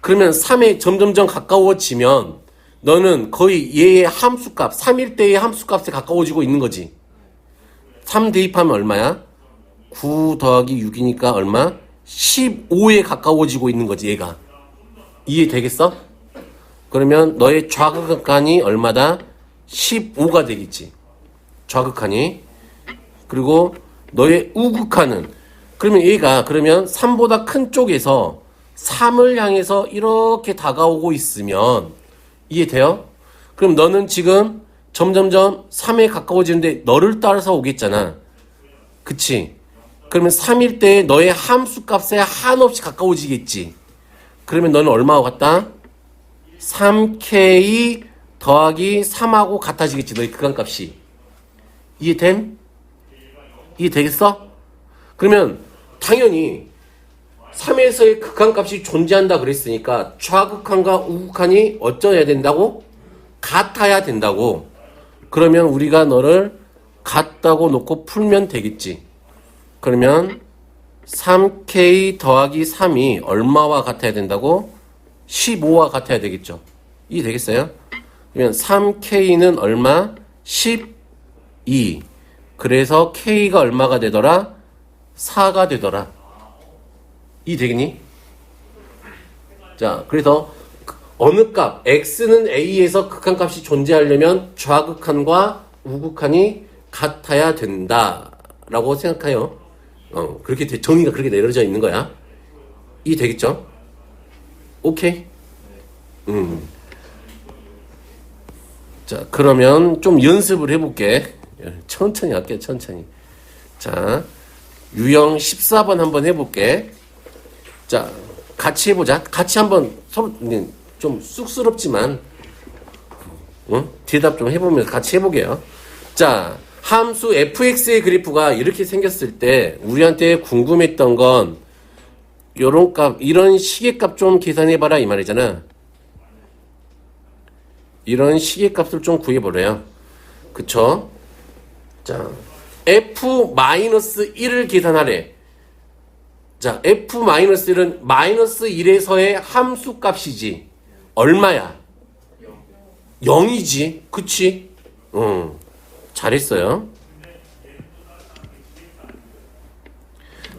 A: 그러면 3에 점점점 가까워지면 너는 거의 얘의 함수값, 3일 때의 함수값에 가까워지고 있는 거지. 3 대입하면 얼마야? 9 더하기 6이니까 얼마? 15에 가까워지고 있는 거지 얘가. 이해되겠어? 그러면 너의 좌극한이 얼마다? 15가 되겠지. 좌극한이. 그리고 너의 우극한은 그러면 얘가 그러면 3보다 큰 쪽에서 3을 향해서 이렇게 다가오고 있으면 이해돼요? 그럼 너는 지금 점점점 3에 가까워지는데 너를 따라서 오겠잖아. 그치? 그러면 3일 때 너의 함수값에 한없이 가까워지겠지. 그러면 너는 얼마하고 같다? 3K 더하기 3하고 같아지겠지. 너의 극한값이. 이해됨? 이해되겠어? 그러면 당연히 3에서의 극한값이 존재한다 그랬으니까 좌극한과 우극한이 어쩌야 된다고? 같아야 된다고. 그러면 우리가 너를 같다고 놓고 풀면 되겠지. 그러면 3K 더하기 3이 얼마와 같아야 된다고? 15와 같아야 되겠죠. 이해되겠어요? 그러면 3K는 얼마? 12. 그래서 K가 얼마가 되더라? 4가 되더라. 이해되겠니? 자, 그래서 어느 값, x는 a에서 극한값이 존재하려면 좌극한과 우극한이 같아야 된다라고 생각해요. 그렇게 정의가 그렇게 내려져 있는 거야. 이해되겠죠? 오케이? 자, 그러면 좀 연습을 해볼게. 천천히 할게, 천천히. 자, 유형 14번 한번 해볼게. 자, 같이 해보자. 같이 한번 서로 좀 쑥스럽지만 대답 좀 해보면서 같이 해보게요. 자, 함수 fx의 그래프가 이렇게 생겼을 때 우리한테 궁금했던 건 요런 값, 이런 시계값 좀 계산해봐라 이 말이잖아. 이런 시계값을 좀 구해보래요. 그쵸? 자, f-1을 계산하래. 자, f-1은 -1에서의 함수값이지. 얼마야? 0이지. 그치? 잘했어요.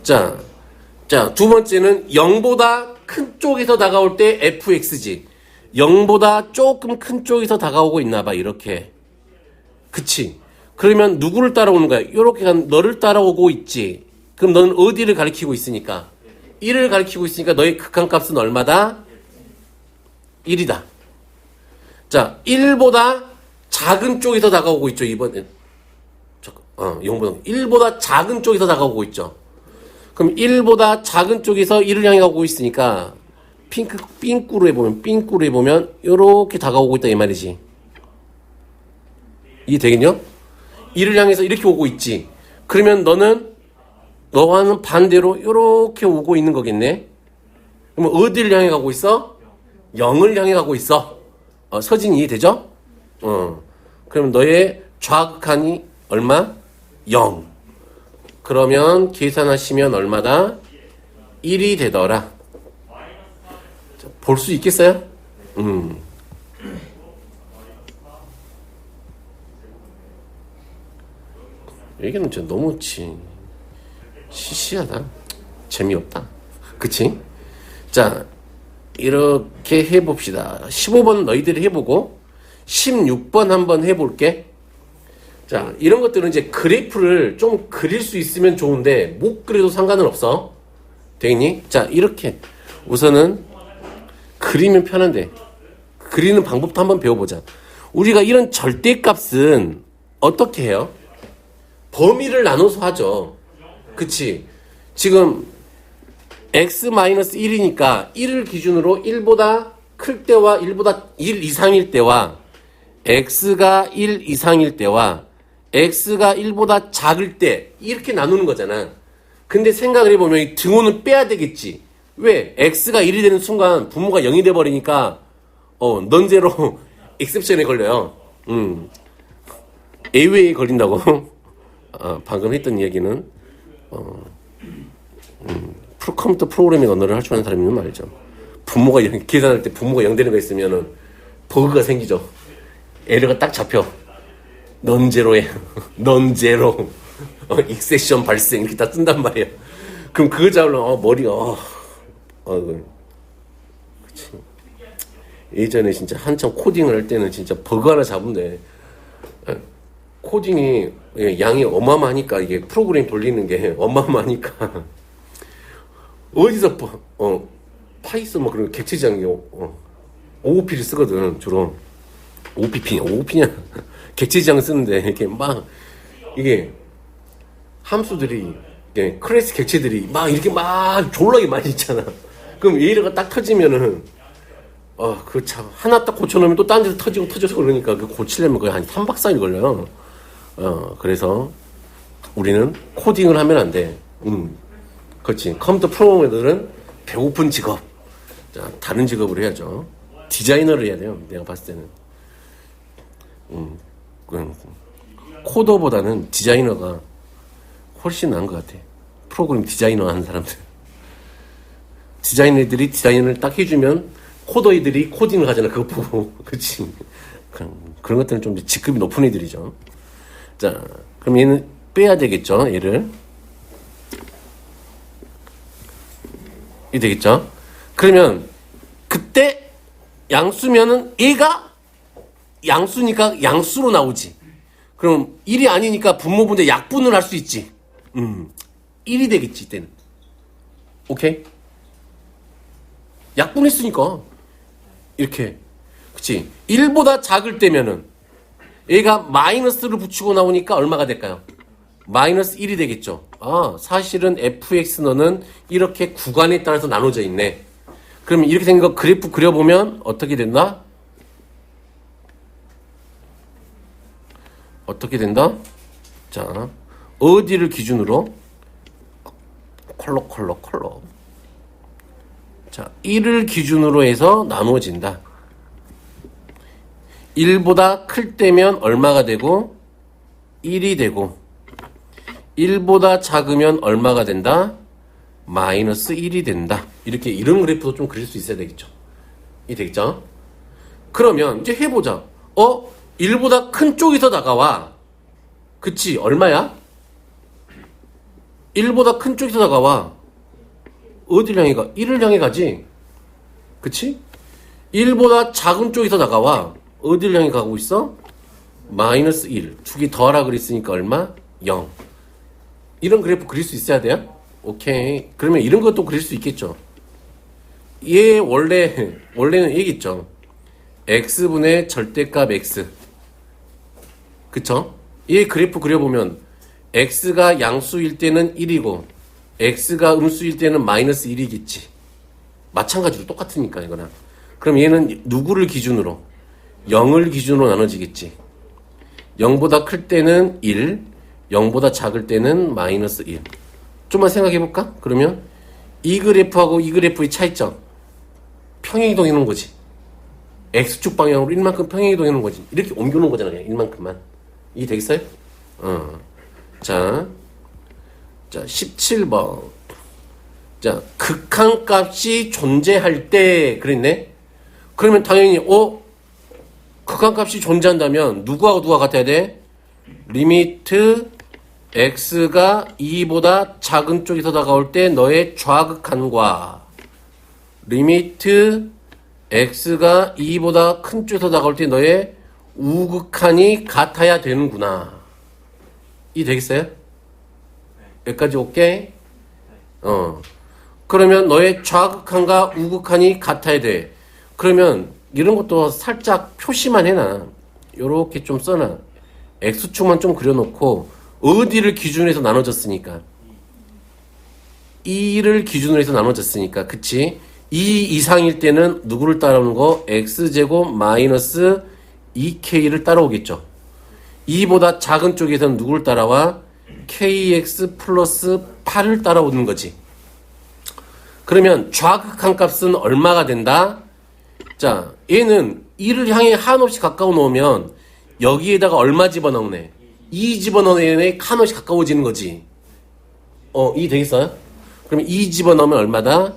A: 자, 두 번째는 0보다 큰 쪽에서 다가올 때 fx지. 0보다 조금 큰 쪽에서 다가오고 있나봐, 이렇게. 그치? 그러면 누구를 따라오는 거야? 요렇게 너를 따라오고 있지. 그럼 너는 어디를 가리키고 있으니까? 1을 가리키고 있으니까 너의 극한값은 얼마다? 1이다. 자, 1보다 작은 쪽에서 다가오고 있죠, 이번엔. 1보다 작은 쪽에서 다가오고 있죠. 그럼 1보다 작은 쪽에서 1을 향해 가고 있으니까 삥꾸로 해보면 요렇게 다가오고 있다 이 말이지. 이해 되겠냐? 1을 향해서 이렇게 오고 있지. 그러면 너와는 반대로 요렇게 오고 있는 거겠네. 그러면 어디를 향해 가고 있어? 0을 향해 가고 있어. 서진 이해되죠? 그럼 너의 좌극한이 얼마? 0. 그러면 계산하시면 얼마다? 1이 되더라. 볼 수 있겠어요? 얘기는 진짜 너무 시시하다. 재미없다. 그치? 자, 이렇게 해봅시다. 15번 너희들이 해보고 16번 한번 해볼게. 자, 이런 것들은 이제 그래프를 좀 그릴 수 있으면 좋은데 못 그려도 상관은 없어. 되겠니? 자, 이렇게 우선은 그리면 편한데 그리는 방법도 한번 배워보자. 우리가 이런 절대값은 어떻게 해요? 범위를 나눠서 하죠. 그치? 지금 x-1이니까 1을 기준으로 1보다 클 때와 1보다 1 이상일 때와 x가 1 이상일 때와 x가 1보다 작을 때 이렇게 나누는 거잖아. 근데 생각을 해보면 이 등호는 빼야 되겠지. 왜? x가 1이 되는 순간 분모가 0이 돼버리니까 넌제로 exception에 걸려요. AW에 걸린다고. 방금 했던 이야기는 컴퓨터 프로그래밍 언어를 할 줄 아는 사람이면 말이죠. 분모가 계산할 때 분모가 0 되는 거 있으면은 버그가 생기죠. 에러가 딱 잡혀. 넌제로에 넌제로 익세션 발생 이렇게 다 뜬단 말이야. 그럼 그거 잡으려면 머리가 그치. 예전에 진짜 한참 코딩을 할 때는 진짜 버그 하나 잡으면 돼. 코딩이 양이 어마어마하니까 이게 프로그램 돌리는 게 어마어마하니까 어디서 파이썬 뭐 그런 객체지향이 OOP를 쓰거든. 주로 OOP냐 객체지향 쓰는데 이렇게 막 이게 함수들이 클래스 객체들이 막 이렇게 막 졸라게 많이 있잖아. 그럼 에러가 딱 터지면은 그 참 하나 딱 고쳐놓으면 또 딴 데서 터져서 그러니까 그 고치려면 거의 한 3박 4일 걸려요. 그래서 우리는 코딩을 하면 안 돼. 그렇지. 컴퓨터 프로그래머들은 배고픈 직업. 자, 다른 직업을 해야죠. 디자이너를 해야 돼요. 내가 봤을 때는. 코더보다는 디자이너가 훨씬 나은 것 같아. 프로그램 디자이너 하는 사람들. 디자이너들이 디자인을 딱 해주면 코더이들이 코딩을 하잖아. 그거 보고. 그치. 그런 것들은 좀 직급이 높은 애들이죠. 자, 그럼 얘는 빼야 되겠죠. 얘를. 이 되겠죠. 그러면 그때 양수면은 얘가 양수니까 양수로 나오지. 그럼 1이 아니니까 분모분의 약분을 할 수 있지. 1이 되겠지 이때는. 오케이? 약분했으니까 이렇게. 그치? 1보다 작을 때면은 얘가 마이너스를 붙이고 나오니까 얼마가 될까요? 마이너스 1이 되겠죠. 사실은 fx너는 이렇게 구간에 따라서 나눠져 있네. 그러면 이렇게 생긴 거 그래프 그려보면 어떻게 된다? 어떻게 된다? 자, 어디를 기준으로? 컬러. 자, 1을 기준으로 해서 나누어진다. 1보다 클 때면 얼마가 되고 1이 되고 1보다 작으면 얼마가 된다? 마이너스 1이 된다. 이렇게 이런 그래프도 좀 그릴 수 있어야 되겠죠. 이 되겠죠? 그러면 이제 해보자. 1보다 큰 쪽이 더 다가와. 그치? 얼마야? 1보다 큰 쪽이 더 다가와. 어디를 향해 가? 1을 향해 가지. 그치? 1보다 작은 쪽이 더 다가와. 어디를 향해 가고 있어? 마이너스 1. 두 개 더하라 그랬으니까 얼마? 0. 이런 그래프 그릴 수 있어야 돼요? 오케이. 그러면 이런 것도 그릴 수 있겠죠. 얘 원래는 얘기했죠. x분의 절대값 x. 그쵸? 얘 그래프 그려보면 x가 양수일 때는 1이고 x가 음수일 때는 마이너스 1이겠지. 마찬가지로 똑같으니까 이거나. 그럼 얘는 누구를 기준으로? 0을 기준으로 나눠지겠지. 0보다 클 때는 1, 0보다 작을 때는 마이너스 1. 좀만 생각해볼까? 그러면 이 그래프하고 이 그래프의 차이점. 평행이동이는 거지. x축 방향으로 1만큼 평행이동하는 거지. 이렇게 옮겨놓은 거잖아. 그냥 1만큼만. 이해 되겠어요? 자, 17번. 자, 극한값이 존재할 때 그랬네. 그러면 당연히 극한값이 존재한다면 누구하고 누가 같아야 돼? 리미트 x가 2보다 작은 쪽에서 다가올 때 너의 좌극한과 리미트 x가 2보다 큰 쪽에서 다가올 때 너의 우극한이 같아야 되는구나. 이 되겠어요? 여기까지 오케이? 그러면 너의 좌극한과 우극한이 같아야 돼. 그러면 이런 것도 살짝 표시만 해놔. 요렇게 좀 써놔. x축만 좀 그려놓고 어디를 기준으로 해서 나눠졌으니까 2를 기준으로 해서 나눠졌으니까 그치? 2 이상일 때는 누구를 따라오는 거? x제곱 마이너스 2k를 따라오겠죠. 2보다 작은 쪽에서는 누구를 따라와? kx 플러스 8을 따라오는 거지. 그러면 좌극한 값은 얼마가 된다? 자, 얘는 2를 향해 한없이 가까워 놓으면 여기에다가 얼마 집어넣네? 2 집어넣으면 한없이 가까워지는 거지. 이 되겠어요? 그러면 2 집어넣으면 얼마다?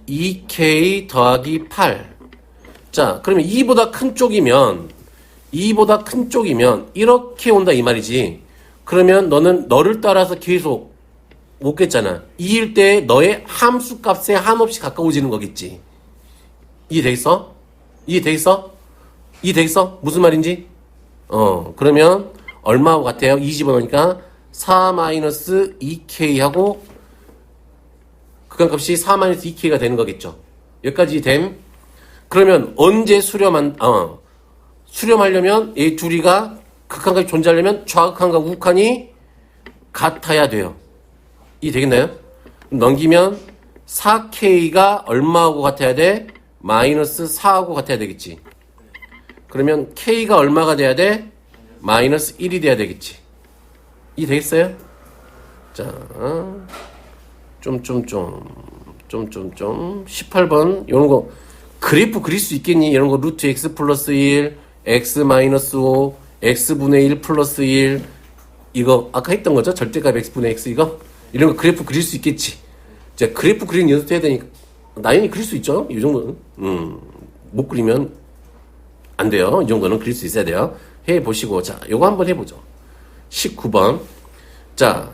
A: 2k 더하기 8. 자, 그러면 2보다 큰 쪽이면 이렇게 온다 이 말이지. 그러면 너를 따라서 계속 오겠잖아. 2일 때 너의 함수 값에 한없이 가까워지는 거겠지. 이해되겠어? 무슨 말인지? 그러면 얼마하고 같아요? 2 집어넣으니까 4-2k 하고 극한값이 4-2k가 되는 거겠죠. 여기까지 됨. 그러면 언제 수렴하려면 이 둘이가 극한값이 존재하려면 좌극한과 우극한이 같아야 돼요. 이 되겠나요? 넘기면 4k가 얼마하고 같아야 돼? 마이너스 4하고 같아야 되겠지. 그러면 k가 얼마가 돼야 돼? 마이너스 1이 돼야 되겠지. 이 되겠어요? 자, 18번 이런 거 그래프 그릴 수 있겠니? 이런 거 루트 x 플러스 1, x 마이너스 5, x분의 1 플러스 1 이거 아까 했던 거죠? 절대값 x분의 x 이거? 이런 거 그래프 그릴 수 있겠지. 자, 그래프 그리는 연습해야 되니까 당연히 그릴 수 있죠. 이 정도는 못 그리면 안 돼요. 이 정도는 그릴 수 있어야 돼요. 해보시고 자, 요거 한번 해보죠. 19번 자,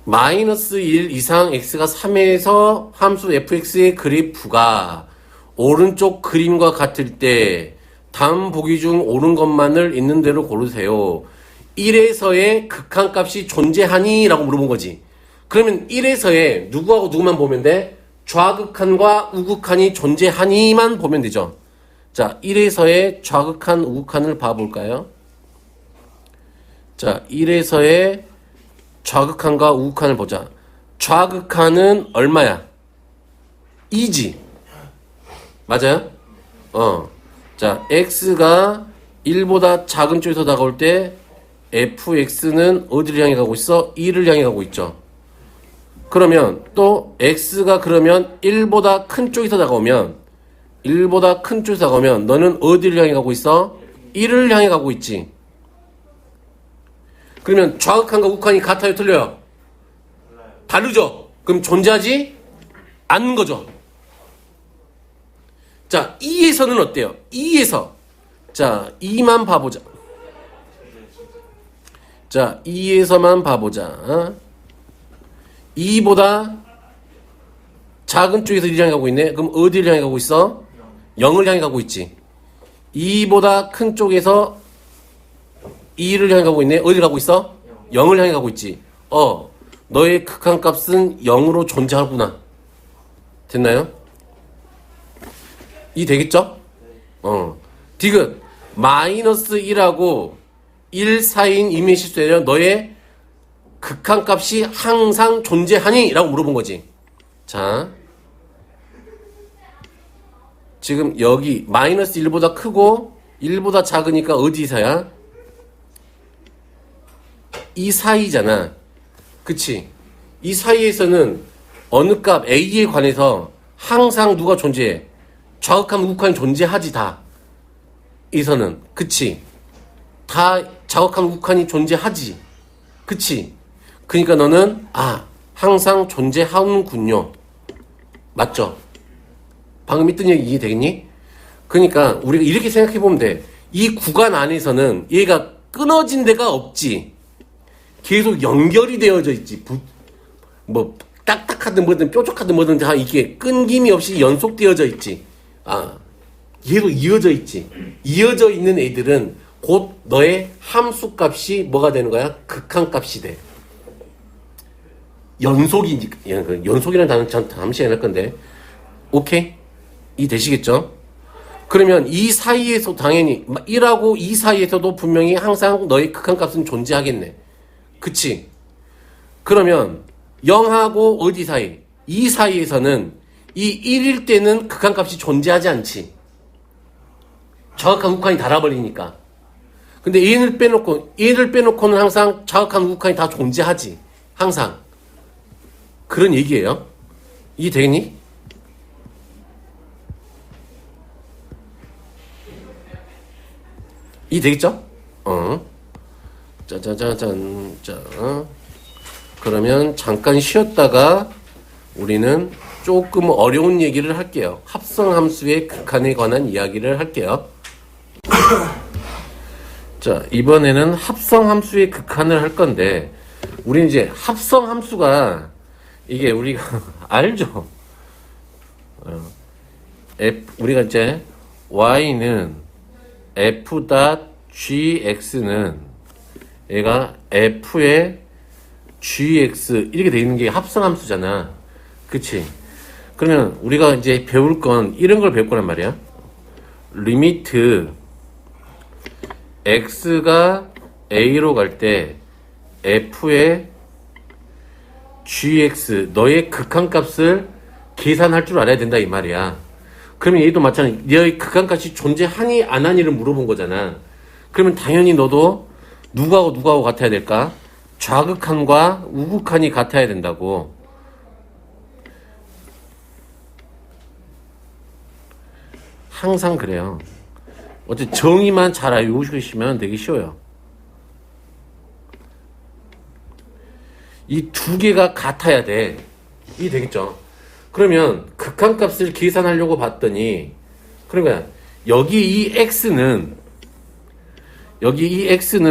A: 마이너스 1 이상 x가 3에서 함수 fx의 그래프가 오른쪽 그림과 같을 때 다음 보기 중 옳은 것만을 있는 대로 고르세요. 1에서의 극한값이 존재하니? 라고 물어본 거지. 그러면 1에서의 누구하고 누구만 보면 돼? 좌극한과 우극한이 존재하니만 보면 되죠. 자, 1에서의 좌극한, 우극한을 봐볼까요? 자, 1에서의 좌극한과 우극한을 보자. 좌극한은 얼마야? 2지. 맞아요? 자, x가 1보다 작은 쪽에서 다가올 때 fx는 어디를 향해 가고 있어? 2를 향해 가고 있죠. 그러면 또 x가 그러면 1보다 큰 쪽에서 다가오면 너는 어디를 향해 가고 있어? 1을 향해 가고 있지. 그러면 좌극한과 우극한이 같아요? 틀려요? 다르죠? 그럼 존재하지 않는 거죠. 자, 2에서는 어때요? 2에서 자, 2만 봐보자. 자, 2에서만 봐보자. 2보다 작은 쪽에서 1을 향해 가고 있네. 그럼 어디를 향해 가고 있어? 0을 향해 가고 있지. 2보다 큰 쪽에서 2를 향해 가고 있네. 어디를 가고 있어? 0을 향해 가고 있지. 너의 극한값은 0으로 존재하구나. 됐나요? 이 되겠죠? 디귿 마이너스 1하고 1 사이인 이미실수에는 너의 극한값이 항상 존재하니? 라고 물어본 거지. 자, 지금 여기 마이너스 1보다 크고 1보다 작으니까 어디서야? 이 사이잖아. 그치? 이 사이에서는 어느 값 A에 관해서 항상 누가 존재해? 좌극한 우극한이 존재하지 다. 이서는 그치? 다 좌극한 우극한이 존재하지. 그치? 그러니까 너는 항상 존재하는군요. 맞죠? 방금 했던 얘기 이해되겠니? 그러니까 우리가 이렇게 생각해 보면 돼. 이 구간 안에서는 얘가 끊어진 데가 없지. 계속 연결이 되어져 있지. 뭐 딱딱하든 뭐든 뾰족하든 뭐든 다 이게 끊김이 없이 연속되어져 있지. 계속 이어져 있지. 이어져 있는 애들은 곧 너의 함수값이 뭐가 되는 거야? 극한값이 돼. 연속이니까. 연속이라는 단어는 잠시 해낼 건데. 오케이? 이해되시겠죠? 그러면 이 사이에서 당연히 1하고 2 사이에서도 분명히 항상 너의 극한값은 존재하겠네. 그치? 그러면 0하고 어디 사이? 2 사이에서는 이 1일 때는 극한값이 존재하지 않지. 정확한 우극한이 달아버리니까. 근데 얘를 빼놓고는 항상 정확한 우극한이 다 존재하지. 항상. 그런 얘기예요. 이해되겠니? 이해되겠죠? 짜자자잔. 자. 그러면 잠깐 쉬었다가 우리는 조금 어려운 얘기를 할게요. 합성함수의 극한에 관한 이야기를 할게요. 자, 이번에는 합성함수의 극한을 할 건데, 우리 이제 합성함수가, 이게 우리가 알죠? 우리가 이제, y는 f.gx는 얘가 f의 gx, 이렇게 돼 있는 게 합성함수잖아. 그치? 그러면 우리가 이제 배울 건, 이런 걸 배울 거란 말이야. 리미트 x가 a로 갈 때 f의 gx 너의 극한값을 계산할 줄 알아야 된다 이 말이야. 그러면 얘도 마찬가지. 너의 극한값이 존재하니 안 하니를 물어본 거잖아. 그러면 당연히 너도 누구하고 같아야 될까? 좌극한과 우극한이 같아야 된다고. 항상 그래요. 어째 정의만 잘 알고 계시면 되게 쉬워요. 이 두 개가 같아야 돼. 이게 되겠죠? 그러면 극한값을 계산하려고 봤더니, 그러니까 여기 이 x는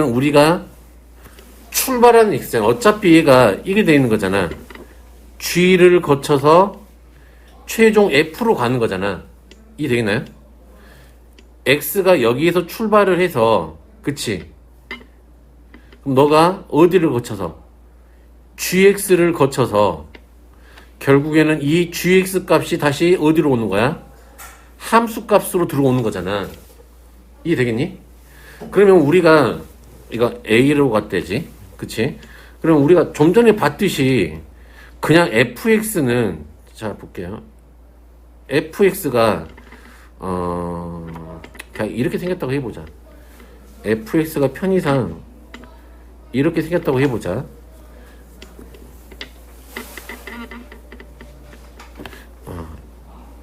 A: 우리가 출발하는 x잖아. 어차피 얘가 이게 돼 있는 거잖아. g를 거쳐서 최종 f로 가는 거잖아. 이게 되겠나요? x가 여기에서 출발을 해서, 그치? 그럼 너가 어디를 거쳐서? gx를 거쳐서 결국에는 이 gx 값이 다시 어디로 오는 거야? 함수 값으로 들어오는 거잖아. 이해 되겠니? 그러면 우리가 이거 a로 갔대지, 그치? 그럼 우리가 좀 전에 봤듯이 그냥 fx는, 자 볼게요. fx가 그냥 이렇게 생겼다고 해보자. fx가 편의상 이렇게 생겼다고 해보자.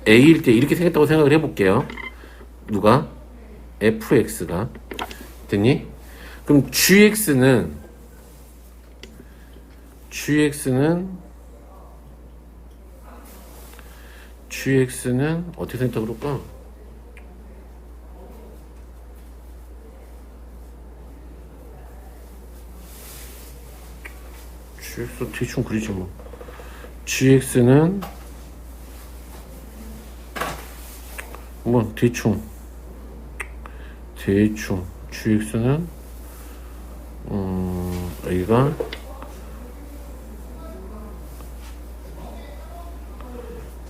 A: a일 때 이렇게 생겼다고 생각을 해볼게요. 누가? fx가. 됐니? 그럼 gx는 어떻게 생겼다고 그럴까? gx 대충 그리지 뭐. gx는 뭐 대충 gx는 여기가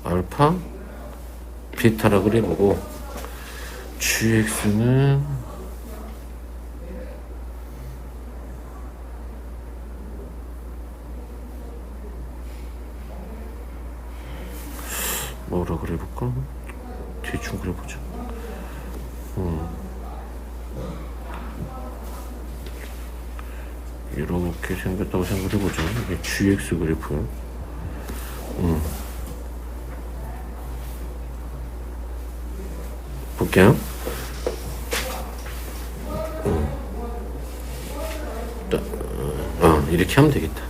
A: 알파 베타라 그래보고 gx는 뭐라 그래볼까? 대충 그려보자. 이렇게 생겼다고 생각해보자. 이게 gx 그래프. 볼게요. 이렇게 하면 되겠다.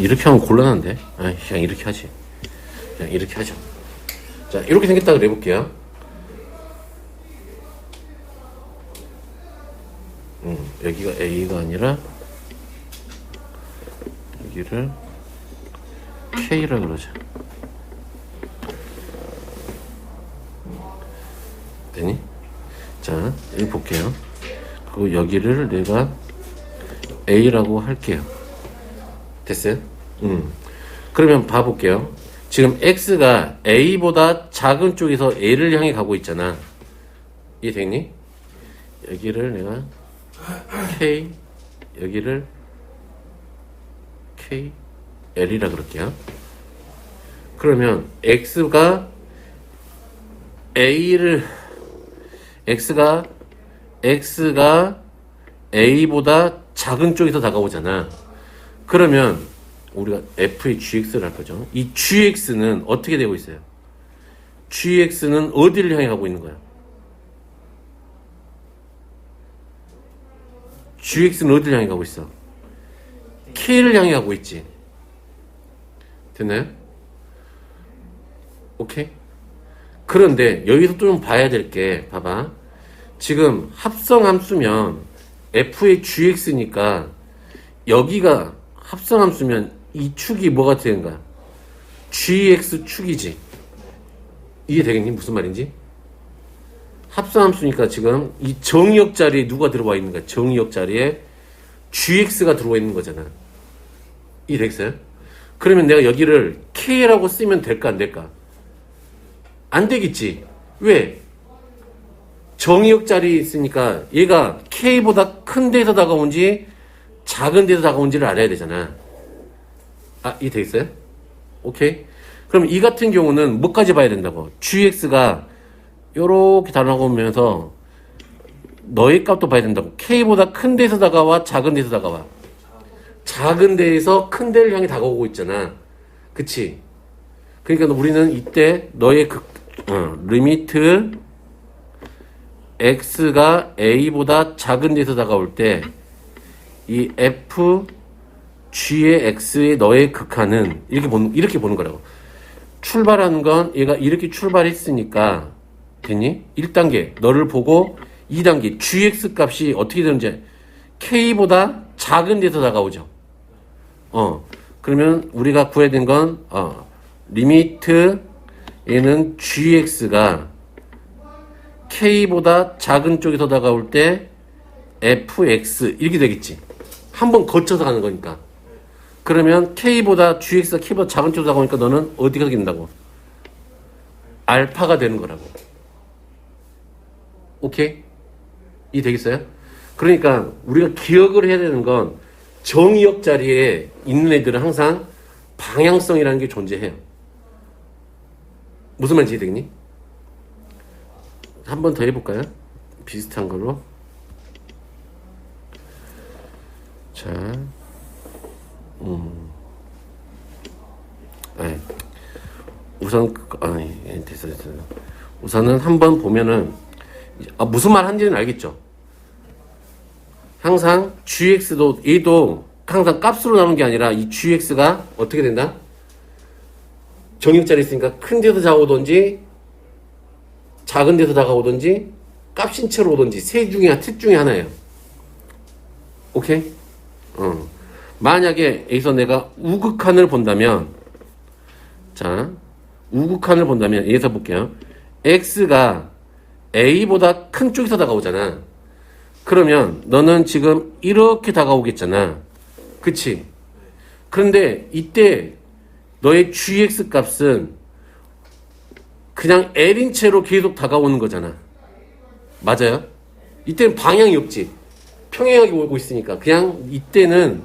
A: 이렇게 하면 곤란한데. 그냥 이렇게 하지. 그냥 이렇게 하죠. 자, 이렇게 생겼다 그래 볼게요. 여기가 A가 아니라 여기를 K라 그러자. 되니? 자, 여기 볼게요. 그리고 여기를 내가 A라고 할게요. 됐어요? 그러면 봐볼게요. 지금 X가 A보다 작은 쪽에서 L을 향해 가고 있잖아. 이해되니? 여기를 내가 K, 여기를 K, L이라 그럴게요. 그러면 X가 A보다 작은 쪽에서 다가오잖아. 그러면 우리가 F의 GX를 할 거죠. 이 GX는 어떻게 되고 있어요? GX는 어디를 향해 가고 있는 거야? GX는 어디를 향해 가고 있어? K를 향해 가고 있지. 됐나요? 오케이? 그런데 여기서 좀 봐야 될 게, 봐봐. 지금 합성함수면 F의 GX니까 여기가 합성함수면 이 축이 뭐가 되는 거야? GX 축이지. 이해 되겠니? 무슨 말인지? 합성함수니까 지금 이 정의역 자리에 누가 들어와 있는 거야? 정의역 자리에 GX가 들어와 있는 거잖아. 이해 되겠어요? 그러면 내가 여기를 K라고 쓰면 될까 안 될까? 안 되겠지. 왜? 정의역 자리에 있으니까 얘가 K보다 큰 데서 다가온지 작은 데서 다가온지를 알아야 되잖아. 이해 되겠어요? 오케이. 그럼 이 같은 경우는 뭐까지 봐야 된다고? GX가 요렇게 다가오면서 너의 값도 봐야 된다고. K보다 큰 데서 다가와, 작은 데서 다가와. 작은 데에서 큰 데를 향해 다가오고 있잖아. 그치? 그러니까 우리는 이때 너의 리미트 X가 A보다 작은 데서 다가올 때 이 F G의 X의 너의 극한은 이렇게 보는 거라고. 출발하는 건 얘가 이렇게 출발했으니까 됐니? 1단계 너를 보고 2단계 GX 값이 어떻게 되는지 K보다 작은 데서 다가오죠. 그러면 우리가 구해야 된 건 리미트 얘는 GX가 K보다 작은 쪽에서 다가올 때 FX 이렇게 되겠지. 한번 거쳐서 가는 거니까. 그러면 K보다 GX가 K보다 작은 쪽으로 다가오니까 너는 어디가 된다고? 알파가 되는 거라고. 오케이? 이 되겠어요? 그러니까 우리가 기억을 해야 되는 건 정의역 자리에 있는 애들은 항상 방향성이라는 게 존재해요. 무슨 말인지 이해되겠니? 한 번 더 해볼까요? 비슷한 걸로. 자, 우선, 됐어. 우선은 한번 보면은, 무슨 말 하는지는 알겠죠? 항상 GX도, 얘도 항상 값으로 나오는 게 아니라 이 GX가 어떻게 된다? 정의역자리 있으니까 큰 데서 다가오든지, 작은 데서 다가오든지, 값인 채로 오든지, 셋 중에 하나예요. 오케이? 만약에 여기서 내가 우극한을 본다면, 자, 우극한을 본다면, 여기서 볼게요. X가 A보다 큰 쪽에서 다가오잖아. 그러면 너는 지금 이렇게 다가오겠잖아. 그치? 그런데 이때 너의 GX 값은 그냥 L인 채로 계속 다가오는 거잖아. 맞아요? 이때는 방향이 없지. 평행하게 오고 있으니까. 그냥 이때는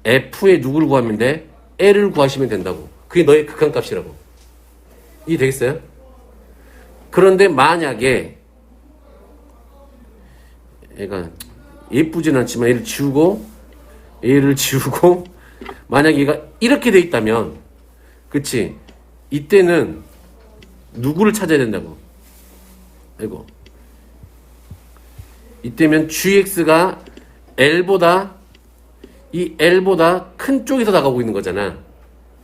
A: F의 누구를 구하면 돼? L을 구하시면 된다고. 그게 너의 극한값이라고. 이해 되겠어요? 그런데 만약에 얘가 예쁘진 않지만 얘를 지우고 만약에 얘가 이렇게 돼 있다면 그치? 이때는 누구를 찾아야 된다고? 아이고. 이때면 gx가 이 L보다 큰 쪽에서 다가오고 있는 거잖아.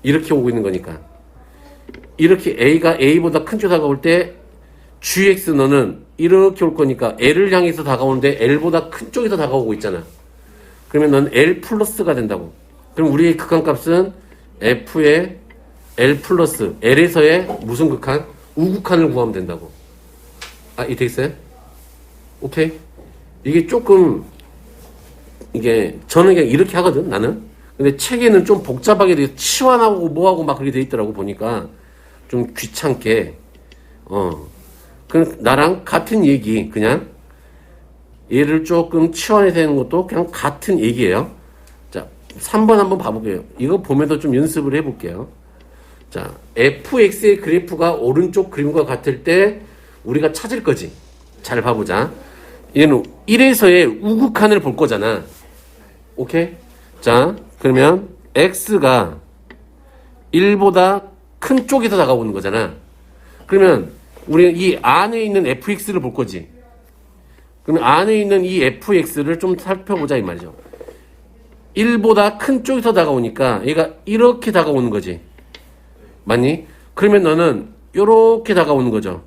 A: 이렇게 오고 있는 거니까. 이렇게 A가 A보다 큰 쪽에 다가올 때 gx 너는 이렇게 올 거니까 L을 향해서 다가오는데 L보다 큰 쪽에서 다가오고 있잖아. 그러면 넌 L 플러스가 된다고. 그럼 우리의 극한값은 F의 L 플러스 L에서의 무슨 극한? 우극한을 구하면 된다고. 아, 이 되겠어요? 오케이? 이게 조금 이게 저는 그냥 이렇게 하거든 나는. 근데 책에는 좀 복잡하게 돼 치환하고 뭐하고 막 그렇게 돼 있더라고 보니까 좀 귀찮게. 그 나랑 같은 얘기 그냥 얘를 조금 치환해서 하는 것도 그냥 같은 얘기예요. 자, 3번 한번 봐볼게요. 이거 보면서 좀 연습을 해볼게요. 자, fx의 그래프가 오른쪽 그림과 같을 때 우리가 찾을 거지. 잘 봐보자. 얘는 1에서의 우극한을 볼 거잖아. 오케이? 자, 그러면 x가 1보다 큰 쪽에서 다가오는 거잖아. 그러면 우리는 이 안에 있는 fx를 볼 거지. 그러면 안에 있는 이 fx를 좀 살펴보자 이 말이죠. 1보다 큰 쪽에서 다가오니까 얘가 이렇게 다가오는 거지. 맞니? 그러면 너는 이렇게 다가오는 거죠.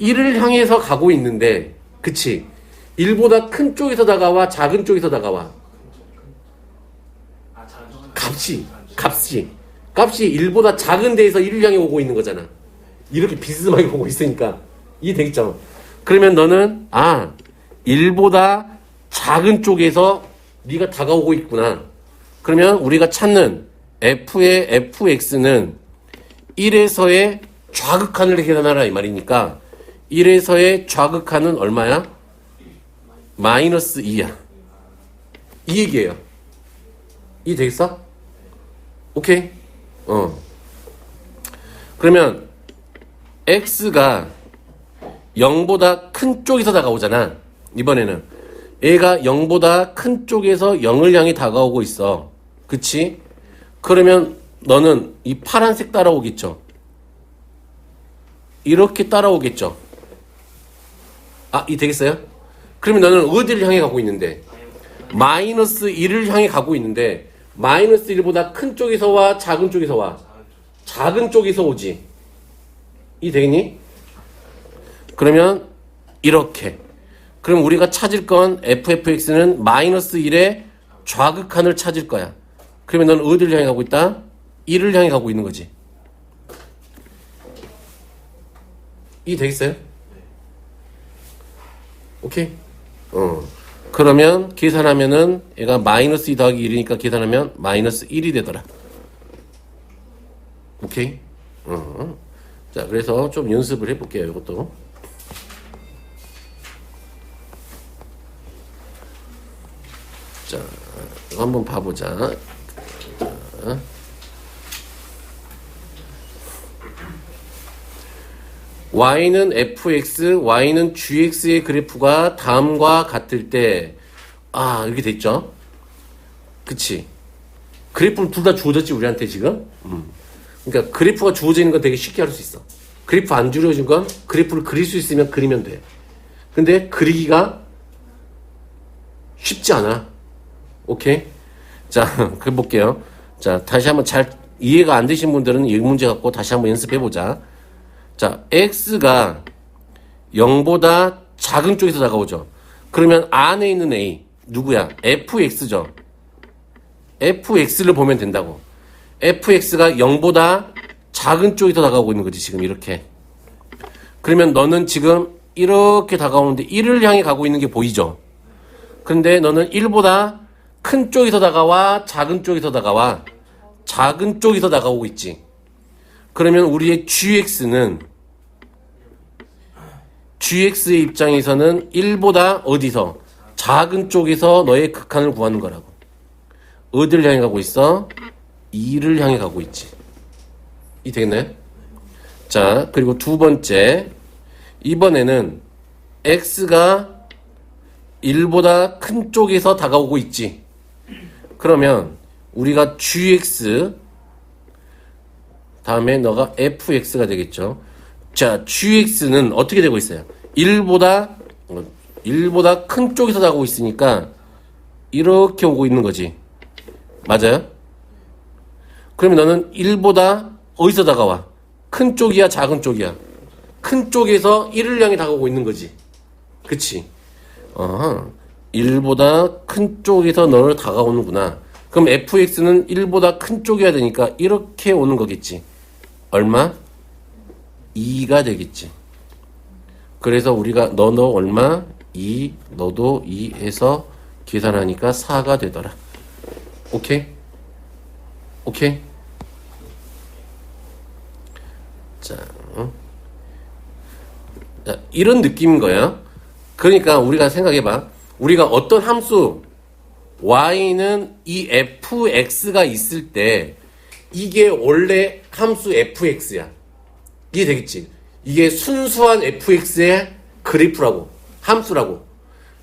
A: 1을 향해서 가고 있는데 그치? 1보다 큰 쪽에서 다가와 작은 쪽에서 다가와. 값이 1보다 작은 데에서 1을 향해 오고 있는 거잖아. 이렇게 비스듬하게 오고 있으니까 이해되겠죠? 그러면 너는 1보다 작은 쪽에서 네가 다가오고 있구나. 그러면 우리가 찾는 f의 fx는 1에서의 좌극한을 계산하라 이 말이니까 1에서의 좌극한은 얼마야? 마이너스 2야. 이 얘기예요. 이해되겠어? 오케이? 그러면 x가 0보다 큰 쪽에서 다가오잖아. 이번에는 얘가 0보다 큰 쪽에서 0을 향해 다가오고 있어. 그치? 그러면 너는 이 파란색 따라오겠죠? 이렇게 따라오겠죠? 이 되겠어요? 그러면 너는 어디를 향해 가고 있는데? 마이너스 1을 향해 가고 있는데 마이너스 1보다 큰 쪽에서 와? 작은 쪽에서 와? 작은 쪽에서 오지. 이 되겠니? 그러면 이렇게. 그럼 우리가 찾을 건 fx는 마이너스 1의 좌극한을 찾을 거야. 그러면 넌 어디를 향해 가고 있다? 1을 향해 가고 있는 거지. 이 되겠어요? 오케이? 그러면 계산하면은 얘가 마이너스 2 더하기 1이니까 계산하면 마이너스 1이 되더라. 오케이? 자, 그래서 좀 연습을 해볼게요. 이것도. 자, 이거 한번 봐보자. 자. y는 fx, y는 gx의 그래프가 다음과 같을 때 이렇게 됐죠? 그치? 그래프는 둘 다 주어졌지 우리한테 지금? 그러니까 그래프가 주어지는 건 되게 쉽게 할 수 있어. 그래프 안 주어진 건 그래프를 그릴 수 있으면 그리면 돼. 근데 그리기가 쉽지 않아. 오케이? 자, 그래볼게요. 자, 다시 한번 잘 이해가 안 되신 분들은 이 문제 갖고 다시 한번 연습해보자. 자, x가 0보다 작은 쪽에서 다가오죠. 그러면 안에 있는 a 누구야? fx죠. fx를 보면 된다고. fx가 0보다 작은 쪽에서 다가오고 있는 거지 지금 이렇게. 그러면 너는 지금 이렇게 다가오는데 1을 향해 가고 있는 게 보이죠. 근데 너는 1보다 큰 쪽에서 다가와? 작은 쪽에서 다가와? 작은 쪽에서 다가오고 있지. 그러면 우리의 gx의 입장에서는 1보다 어디서? 작은 쪽에서 너의 극한을 구하는 거라고. 어디를 향해 가고 있어? 2를 향해 가고 있지. 이 되겠나요? 자, 그리고 두 번째. 이번에는 x가 1보다 큰 쪽에서 다가오고 있지. 그러면 우리가 gx 다음에 너가 fx가 되겠죠. 자, gx는 어떻게 되고 있어요? 1보다 큰 쪽에서 나오고 있으니까 이렇게 오고 있는 거지. 맞아요? 그러면 너는 1보다 어디서 다가와? 큰 쪽이야, 작은 쪽이야? 큰 쪽에서 1을 향해 다가오고 있는 거지. 그치? 1보다 큰 쪽에서 너를 다가오는구나. 그럼 fx는 1보다 큰 쪽이어야 되니까 이렇게 오는 거겠지. 얼마? 2가 되겠지. 그래서 우리가 너도 얼마? 2, 너도 2 해서 계산하니까 4가 되더라. 오케이? 오케이? 자, 자, 이런 느낌인 거야. 그러니까 우리가 생각해봐. 우리가 어떤 함수 y는 이 fx가 있을 때 이게 원래 함수 fx야. 이게 되겠지. 이게 순수한 fx의 그래프라고, 함수라고.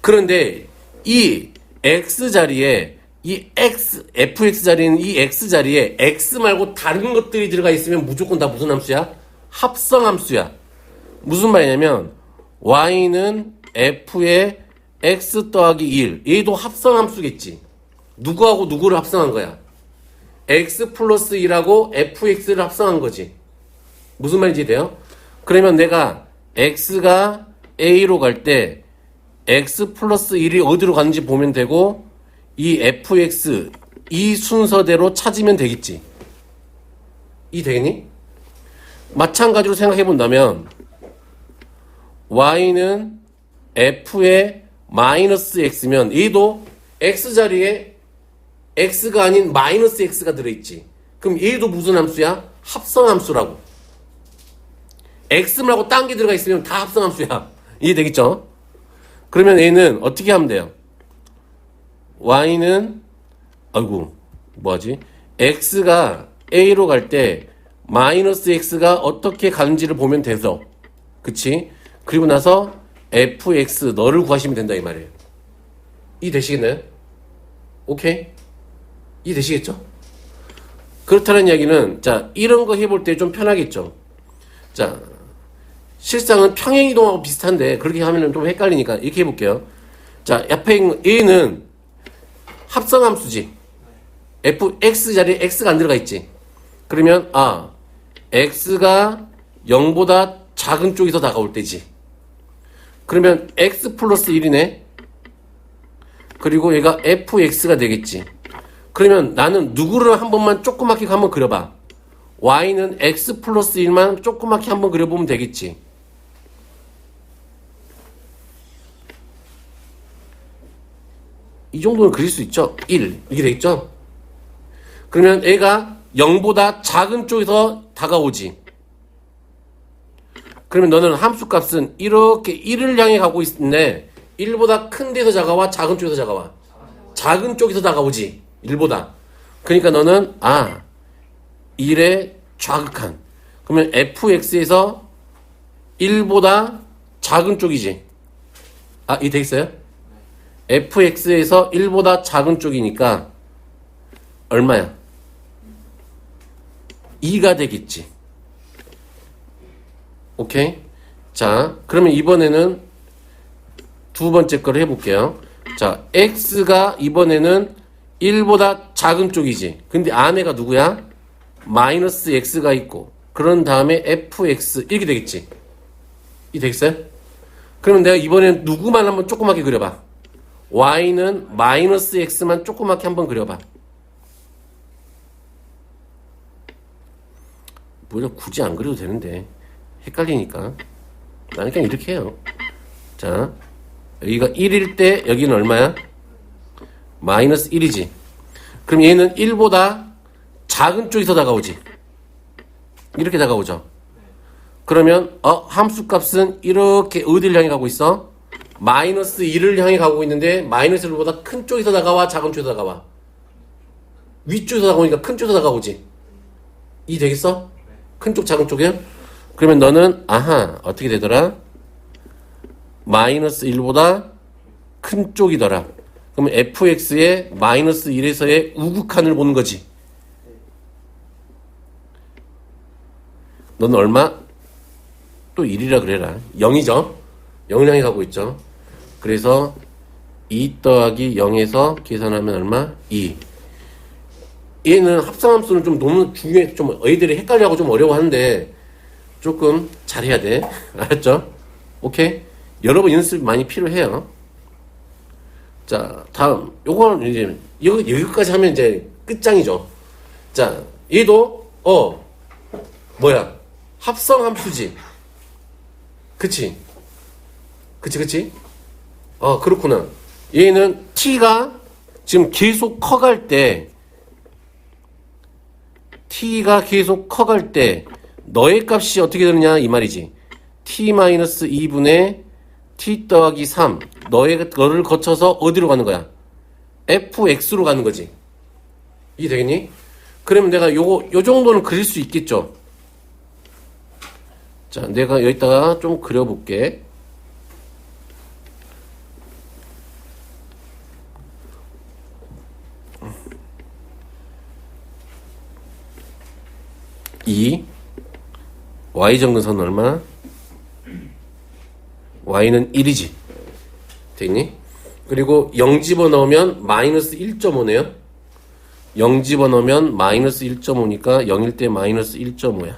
A: 그런데 이 x 자리에 이 fx 자리는 이 x 자리에 x 말고 다른 것들이 들어가 있으면 무조건 다 무슨 함수야? 합성 함수야. 무슨 말이냐면 y는 f의 x 더하기 1. 얘도 합성 함수겠지. 누구하고 누구를 합성한 거야? x 플러스 1하고 fx를 합성한 거지. 무슨 말인지 이해돼요? 그러면 내가 x가 a로 갈 때 x 플러스 1이 어디로 가는지 보면 되고 이 fx 이 순서대로 찾으면 되겠지. 이 되겠니? 마찬가지로 생각해 본다면 y는 f의 마이너스 x면 얘도 x 자리에 x가 아닌 마이너스 x가 들어있지. 그럼 얘도 무슨 함수야? 합성 함수라고. x 말고 딴 게 들어가 있으면 다 합성 함수야. 이해되겠죠? 그러면 얘는 어떻게 하면 돼요? y는 뭐하지? x가 a로 갈 때 마이너스 x가 어떻게 가는지를 보면 돼서, 그치? 그리고 나서 fx 너를 구하시면 된다 이 말이에요. 이해되시겠나요? 오케이? 이해되시겠죠? 그렇다는 이야기는 자 이런 거 해볼 때 좀 편하겠죠? 자 실상은 평행이동하고 비슷한데 그렇게 하면 좀 헷갈리니까 이렇게 해볼게요. 자 옆에 있는 A는 합성함수지. fx 자리에 x가 안 들어가 있지. 그러면 x가 0보다 작은 쪽에서 다가올 때지. 그러면 x 플러스 1이네. 그리고 얘가 fx가 되겠지. 그러면 나는 누구를 한 번만 조그맣게 한번 그려봐. y는 x 플러스 1만 조그맣게 한번 그려보면 되겠지. 이 정도는 그릴 수 있죠. 1 이렇게 되겠죠. 그러면 얘가 0보다 작은 쪽에서 다가오지. 그러면 너는 함수값은 이렇게 1을 향해 가고 있는데 1보다 큰 데서 다가와 작은 쪽에서 다가와? 작은 쪽에서 다가오지. 1보다. 그러니까 너는 1의 좌극한. 그러면 fx에서 1보다 작은 쪽이지. 이 되겠어요? fx에서 1보다 작은 쪽이니까 얼마야? 2가 되겠지. 오케이? 자, 그러면 이번에는 두 번째 걸 해볼게요. 자, x가 이번에는 1보다 작은 쪽이지. 근데 안에가 누구야? 마이너스 x가 있고 그런 다음에 fx 이렇게 되겠지. 이 되겠어요? 그러면 내가 이번에는 누구만 한번 조그맣게 그려봐. y는 마이너스 x만 조그맣게 한번 그려봐. 뭐냐 굳이 안 그려도 되는데 헷갈리니까 나는 그냥 이렇게 해요. 자 여기가 1일 때 여기는 얼마야? 마이너스 1이지. 그럼 얘는 1보다 작은 쪽에서 다가오지. 이렇게 다가오죠. 그러면 함수값은 이렇게 어디를 향해 가고 있어? 마이너스 1을 향해 가고 있는데 마이너스 1보다 큰 쪽에서 다가와 작은 쪽에서 다가와? 위쪽에서 다가오니까 큰 쪽에서 다가오지. 이 되겠어? 큰 쪽 작은 쪽이야? 그러면 너는 어떻게 되더라? 마이너스 1보다 큰 쪽이더라. 그러면 fx의 마이너스 1에서의 우극한을 보는 거지. 너는 얼마? 또 1이라 그래라. 0이죠? 0을 향해 가고 있죠. 그래서 2 더하기 0에서 계산하면 얼마? 2. 얘는 합성함수는 좀 너무 중요해. 좀 애들이 헷갈려하고 좀 어려워하는데 조금 잘해야 돼. 알았죠? 오케이? 여러 번 연습 많이 필요해요. 자, 다음. 요거는 이제 여기까지 하면 이제 끝장이죠. 자, 얘도 뭐야? 합성함수지. 그치? 그렇구나. 얘는 t가 지금 계속 커갈 때 t가 계속 커갈 때 너의 값이 어떻게 되느냐 이 말이지. t-2분의 t 더하기 3 너를 거쳐서 어디로 가는 거야? fx로 가는 거지. 이게 되겠니? 그러면 내가 요 정도는 그릴 수 있겠죠. 자, 내가 여기다가 좀 그려볼게. y 정근선 얼마? y는 1이지. 됐니? 그리고 0 집어넣으면 마이너스 1.5네요. 0 집어넣으면 마이너스 1.5니까 0일 때 마이너스 1.5야.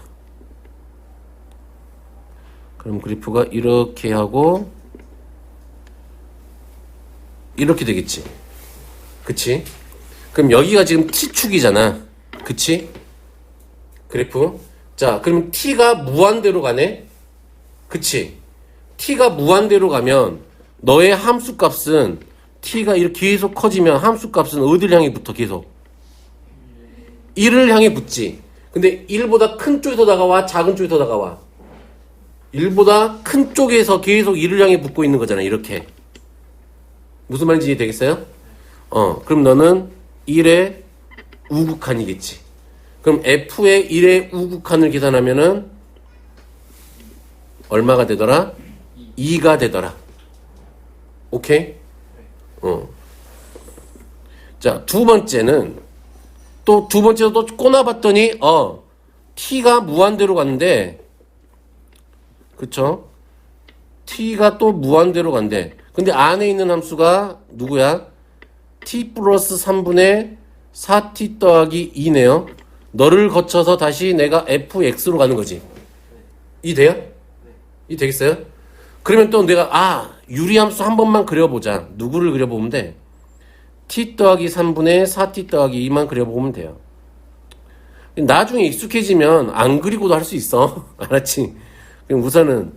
A: 그럼 그래프가 이렇게 하고 이렇게 되겠지. 그치? 그럼 여기가 지금 t축이잖아. 그치? 그래프. 자, 그럼 t가 무한대로 가네? 그치? t가 무한대로 가면 너의 함수값은 t가 이렇게 계속 커지면 함수값은 어디를 향해 붙어 계속? 1을 향해 붙지. 근데 1보다 큰 쪽에서 다가와? 작은 쪽에서 다가와? 1보다 큰 쪽에서 계속 1을 향해 붙고 있는 거잖아. 이렇게. 무슨 말인지 이해되겠어요? 그럼 너는 1의 우극한이겠지. 그럼 f의 1의 우극한을 계산하면은 얼마가 되더라? 2가 되더라. 오케이? 자, 두 번째는 또 두 번째도 또 꼬나봤더니 t가 무한대로 갔는데 그쵸? t가 또 무한대로 간대. 근데 안에 있는 함수가 누구야? t 플러스 3분의 4t 더하기 2네요. 너를 거쳐서 다시 내가 fx로 가는 거지. 이 돼요? 이 되겠어요? 그러면 또 내가 유리함수 한 번만 그려보자. 누구를 그려보면 돼? t 더하기 3분의 4t 더하기 2만 그려보면 돼요. 나중에 익숙해지면 안 그리고도 할 수 있어. 알았지? 그럼 우선은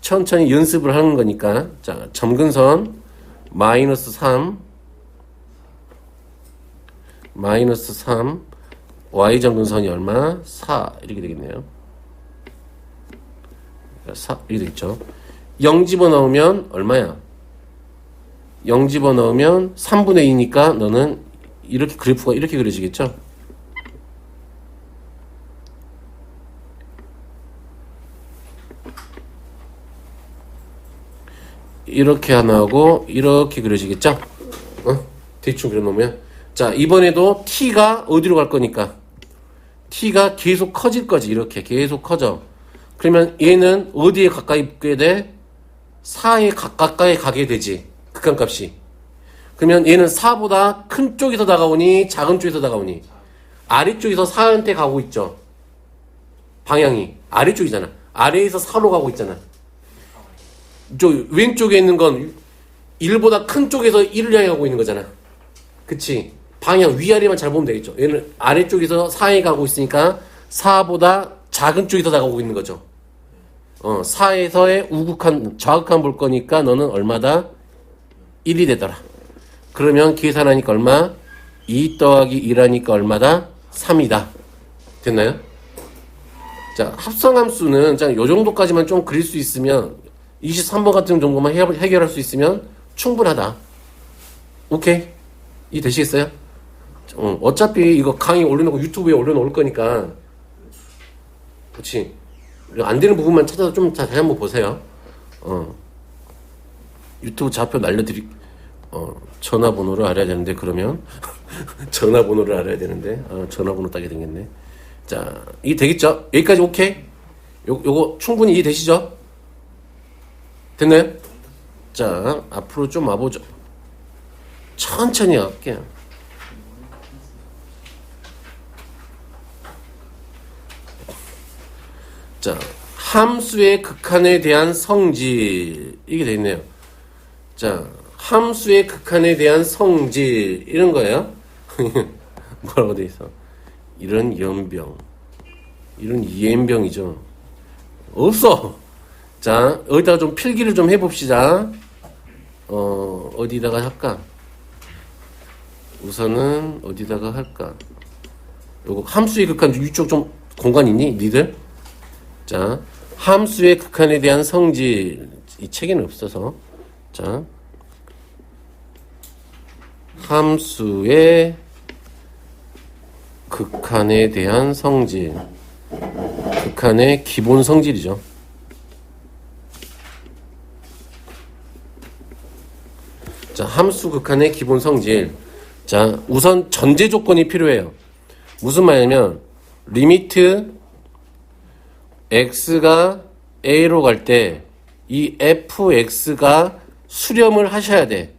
A: 천천히 연습을 하는 거니까. 자, 점근선 마이너스 3 y 점근선이 얼마? 4 이렇게 되겠네요. 4 이렇게 되겠죠. 0 집어넣으면 얼마야? 0 집어넣으면 3분의 2니까 너는 이렇게 그래프가 이렇게 그려지겠죠? 이렇게 하나 하고 이렇게 그려지겠죠? 대충 그려놓으면 자, 이번에도 t가 어디로 갈 거니까 t가 계속 커질 거지. 이렇게 계속 커져. 그러면 얘는 어디에 가까이 붙게 돼? 4에 가까이 가게 되지. 극한값이. 그러면 얘는 4보다 큰 쪽에서 다가오니 작은 쪽에서 다가오니? 아래쪽에서 4한테 가고 있죠. 방향이 아래쪽이잖아. 아래에서 4로 가고 있잖아. 저 왼쪽에 있는 건 1보다 큰 쪽에서 1을 향해 가고 있는 거잖아. 그치? 방향 위아래만 잘 보면 되겠죠. 얘는 아래쪽에서 4에 가고 있으니까 4보다 작은 쪽에서 다가오고 있는 거죠. 4에서의 우극한, 좌극한 볼 거니까 너는 얼마다? 1이 되더라. 그러면 계산하니까 얼마? 2 더하기 1하니까 얼마다? 3이다. 됐나요? 자, 합성함수는 요 정도까지만 좀 그릴 수 있으면 23번 같은 정도만 해결할 수 있으면 충분하다. 오케이? 이 되시겠어요? 어차피 이거 강의 올려놓고 유튜브에 올려놓을 거니까 그렇지. 안 되는 부분만 찾아서 좀 다시 한번 보세요. 유튜브 좌표 날려드릴 전화번호를 알아야 되는데 그러면 전화번호를 알아야 되는데 전화번호 따게 되겠네. 자, 이게 되겠죠? 여기까지 오케이? 요거 충분히 이해되시죠? 됐나요? 자, 앞으로 좀 와보죠. 천천히 할게요. 자, 함수의 극한에 대한 성질. 이게 돼 있네요. 자, 함수의 극한에 대한 성질. 이런 거예요. 뭐라고 돼 있어? 이런 연병. 이런 이연병이죠. 없어! 자, 여기다가 좀 필기를 좀 해봅시다. 어디다가 할까? 우선은 어디다가 할까? 요거 함수의 극한 이쪽 좀 공간 있니? 니들? 자, 함수의 극한에 대한 성질. 이 책에는 없어서. 자, 함수의 극한에 대한 성질. 극한의 기본 성질이죠. 자, 함수 극한의 기본 성질. 자, 우선 전제 조건이 필요해요. 무슨 말이냐면 리미트 x가 a로 갈 때 이 fx가 수렴을 하셔야 돼.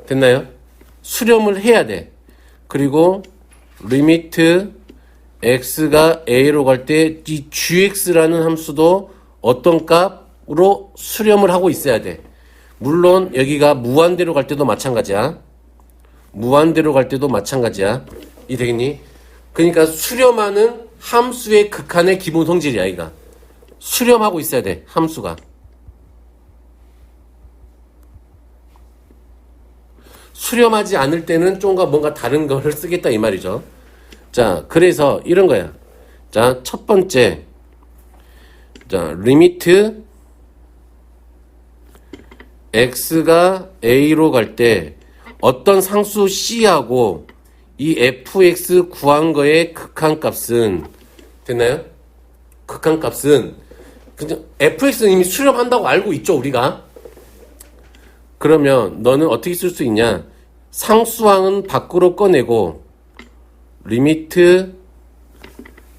A: 됐나요? 수렴을 해야 돼. 그리고 리미트 x가 a로 갈 때 이 gx라는 함수도 어떤 값으로 수렴을 하고 있어야 돼. 물론 여기가 무한대로 갈 때도 마찬가지야. 무한대로 갈 때도 마찬가지야. 이 되겠니? 그러니까 수렴하는 함수의 극한의 기본 성질이야, 이가. 수렴하고 있어야 돼, 함수가. 수렴하지 않을 때는 좀가 뭔가 다른 거를 쓰겠다 이 말이죠. 자, 그래서 이런 거야. 자, 첫 번째. 자, 리미트 x가 a로 갈 때 어떤 상수 c하고 이 fx 구한 거의 극한값은 됐나요? 극한값은 fx는 이미 수렴한다고 알고 있죠, 우리가. 그러면 너는 어떻게 쓸 수 있냐? 상수항은 밖으로 꺼내고 리미트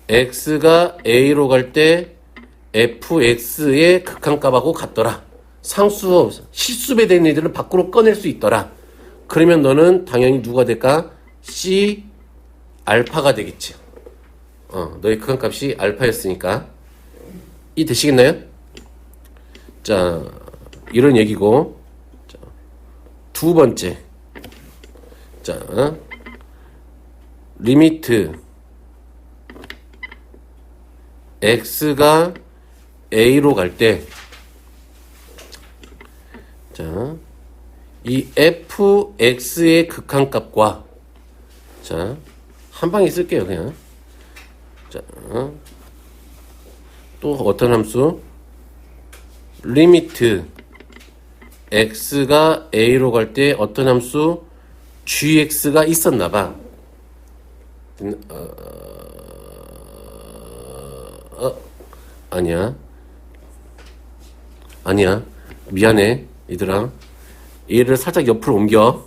A: x가 a로 갈 때 fx의 극한값하고 같더라. 상수 실수배된 애들은 밖으로 꺼낼 수 있더라. 그러면 너는 당연히 누가 될까? C 알파가 되겠지. 너의 극한값이 알파였으니까. 이 되시겠나요? 자, 이런 얘기고. 자, 두 번째. 자, 리미트 x가 a로 갈 때, 자, 이 fx의 극한값과, 자, 한 방에 쓸게요, 그냥. 자, 또 어떤 함수? 리미트 x가 a로 갈 때 어떤 함수? gx가 있었나봐. 아니야. 미안해, 얘들아. 얘를 살짝 옆으로 옮겨.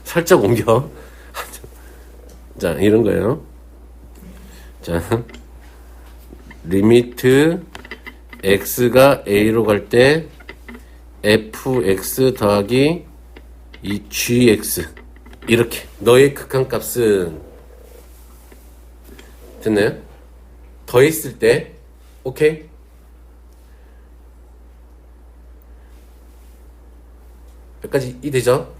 A: 살짝 옮겨. 자, 이런 거예요. 자, 리미트 x가 a로 갈 때 fx 더하기 이 gx. 이렇게. 너의 극한값은 됐나요? 더했을 때, 오케이? 여기까지 이해되죠?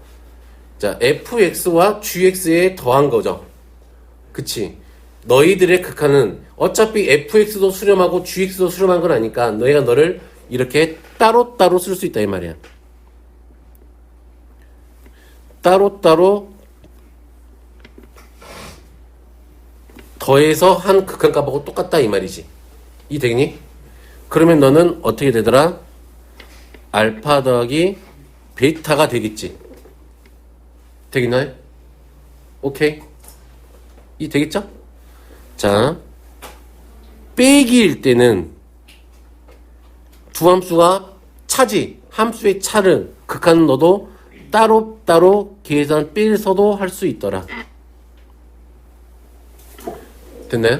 A: 자, fx와 gx에 더한 거죠. 그치? 너희들의 극한은 어차피 fx도 수렴하고 gx도 수렴한 건 아니까 너희가 너를 이렇게 따로따로 쓸 수 있다 이 말이야. 따로따로 더해서 한 극한값하고 똑같다 이 말이지. 이 되겠니? 그러면 너는 어떻게 되더라? 알파 더하기 베타가 되겠지. 되겠나요? 오케이. 이 되겠죠? 자, 빼기일 때는 두 함수가 차지, 함수의 차를 극한은 너도 따로따로 계산 빼서도 할 수 있더라. 됐나요?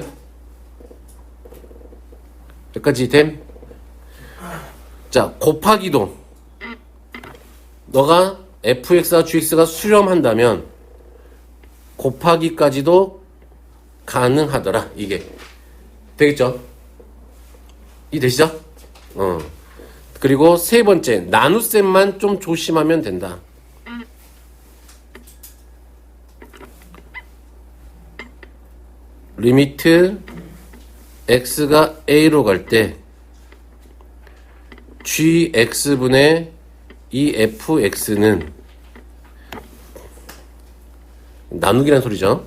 A: 여기까지 됨? 자, 곱하기도 너가 fx와 gx가 수렴한다면 곱하기까지도 가능하더라. 이게 되겠죠? 이 되시죠? 그리고 세 번째, 나눗셈만 좀 조심하면 된다. 리미트 x가 a로 갈 때 gx분의 이 fx는 나누기란 소리죠.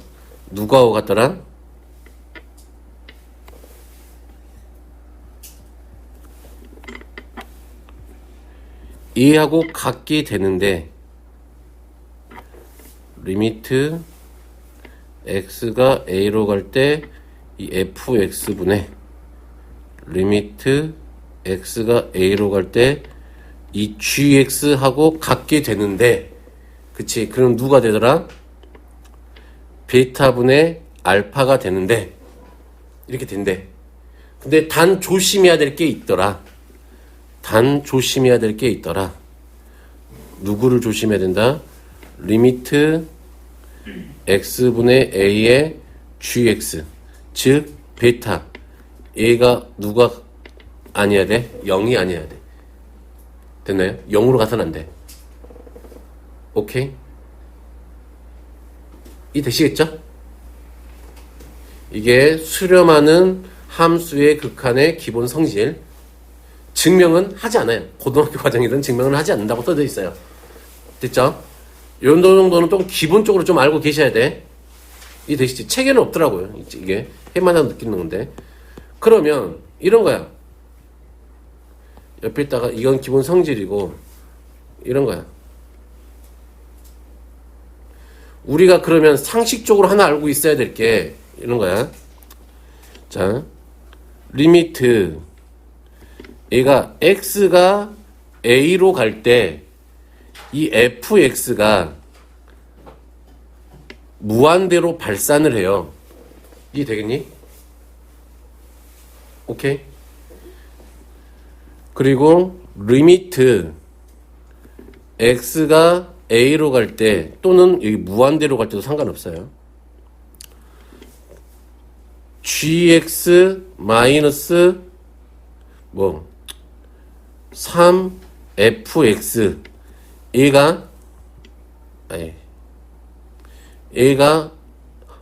A: 누구하고 같더라? a하고 같게 되는데 리미트 x가 a로 갈 때 이 fx분의 리미트 x가 a로 갈 때 이 gx하고 같게 되는데, 그치? 그럼 누가 되더라? 베타분의 알파가 되는데 이렇게 된대. 근데 단 조심해야 될 게 있더라. 단 조심해야 될 게 있더라. 누구를 조심해야 된다? 리미트 x분의 a의 gx, 즉 베타 a가 누가 아니어야 돼? 0이 아니어야 돼. 됐나요? 0으로 가서는 안 돼. 오케이? 이 되시겠죠? 이게 수렴하는 함수의 극한의 기본 성질. 증명은 하지 않아요. 고등학교 과정이든 증명은 하지 않는다고 써져 있어요. 됐죠? 이 정도는 좀 기본적으로 좀 알고 계셔야 돼. 이 되시지? 책에는 없더라고요. 이게 해마다 느끼는 건데. 그러면 이런 거야. 옆에 있다가 이건 기본 성질이고 이런 거야. 우리가 그러면 상식적으로 하나 알고 있어야 될 게 이런 거야. 자, 리미트 얘가 x가 a로 갈 때 이 fx가 무한대로 발산을 해요. 이해 되겠니? 오케이? 그리고 리미트 x가 a로 갈 때 또는 여기 무한대로 갈 때도 상관없어요. gx 마이너스 3fx 얘가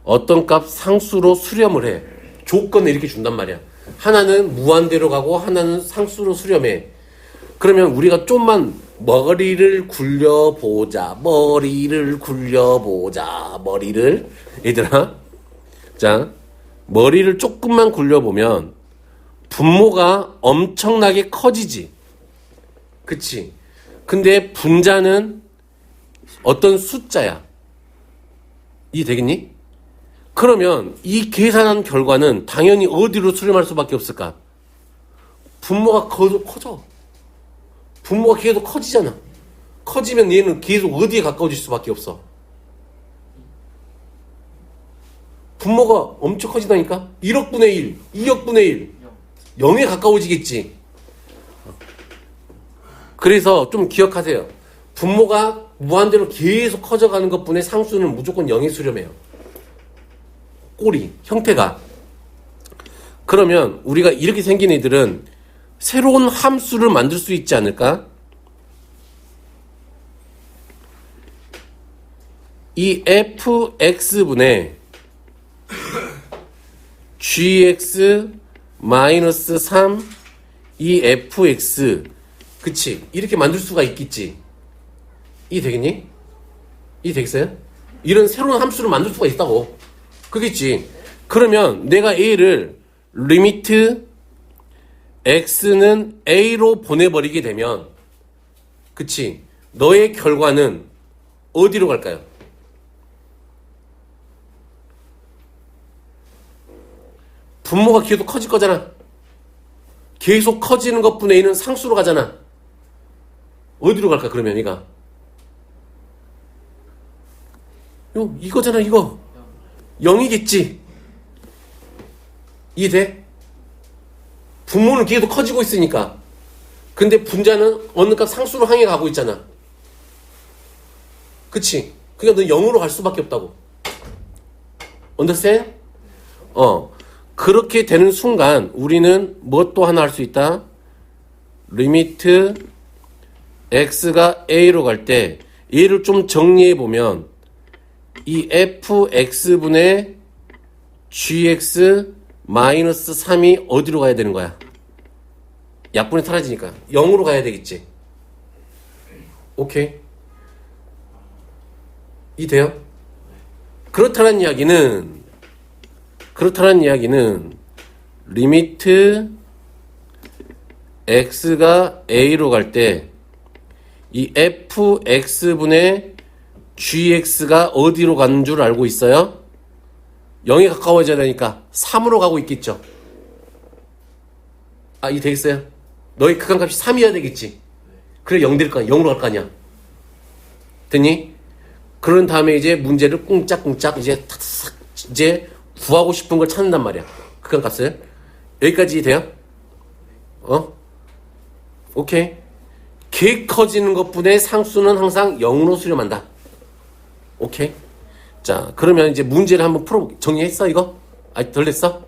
A: 어떤 값 상수로 수렴을 해. 조건을 이렇게 준단 말이야. 하나는 무한대로 가고 하나는 상수로 수렴해. 그러면 우리가 좀만 머리를 굴려보자. 얘들아, 자, 머리를 조금만 굴려보면 분모가 엄청나게 커지지. 그치? 근데 분자는 어떤 숫자야. 이해 되겠니? 그러면 이 계산한 결과는 당연히 어디로 수렴할 수밖에 없을까? 분모가 커져. 분모가 계속 커지잖아. 커지면 얘는 계속 어디에 가까워질 수밖에 없어? 분모가 엄청 커지다니까? 1억분의 1, 2억분의 1, 0에 가까워지겠지. 그래서 좀 기억하세요. 분모가 무한대로 계속 커져가는 것뿐의 상수는 무조건 0에 수렴해요. 꼬리, 형태가. 그러면 우리가 이렇게 생긴 애들은 새로운 함수를 만들 수 있지 않을까? 이 fx분의 gx 마이너스 3 이 fx, 그치? 이렇게 만들 수가 있겠지. 이 되겠니? 이 되겠어요? 이런 새로운 함수를 만들 수가 있다고. 그겠지. 그러면 내가 a를 리미트 x는 a로 보내버리게 되면, 그치? 너의 결과는 어디로 갈까요? 분모가 계속 커질 거잖아. 계속 커지는 것분의 a는 상수로 가잖아. 어디로 갈까 그러면 얘가? 이거잖아, 이거. 0이겠지. 이해돼? 분모는 계속 커지고 있으니까. 근데 분자는 어느 값 상수로 향해 가고 있잖아. 그치? 그러니까 너 0으로 갈 수밖에 없다고. understand? 그렇게 되는 순간 우리는 뭐 또 하나 할 수 있다? 리미트 x가 a로 갈 때 얘를 좀 정리해 보면 이 fx분의 gx 마이너스 3이 어디로 가야 되는 거야? 약분이 사라지니까 0으로 가야 되겠지. 오케이. 이해돼요? 그렇다는 이야기는 리미트 x가 a로 갈 때 이 fx분의 gx가 어디로 가는 줄 알고 있어요? 0에 가까워져야 되니까 3으로 가고 있겠죠. 이 되겠어요? 너의 극한값이 3이어야 되겠지. 그래 0 될 거 아니야. 0으로 갈 거 아니야. 됐니? 그런 다음에 이제 문제를 꿍짝꿍짝 이제 탁탁 이제 구하고 싶은 걸 찾는단 말이야. 극한값을. 여기까지 돼요? 오케이. 개 커지는 것분의 상수는 항상 0으로 수렴한다. 오케이. 자, 그러면 이제 문제를 한번 정리했어, 이거? 덜 됐어?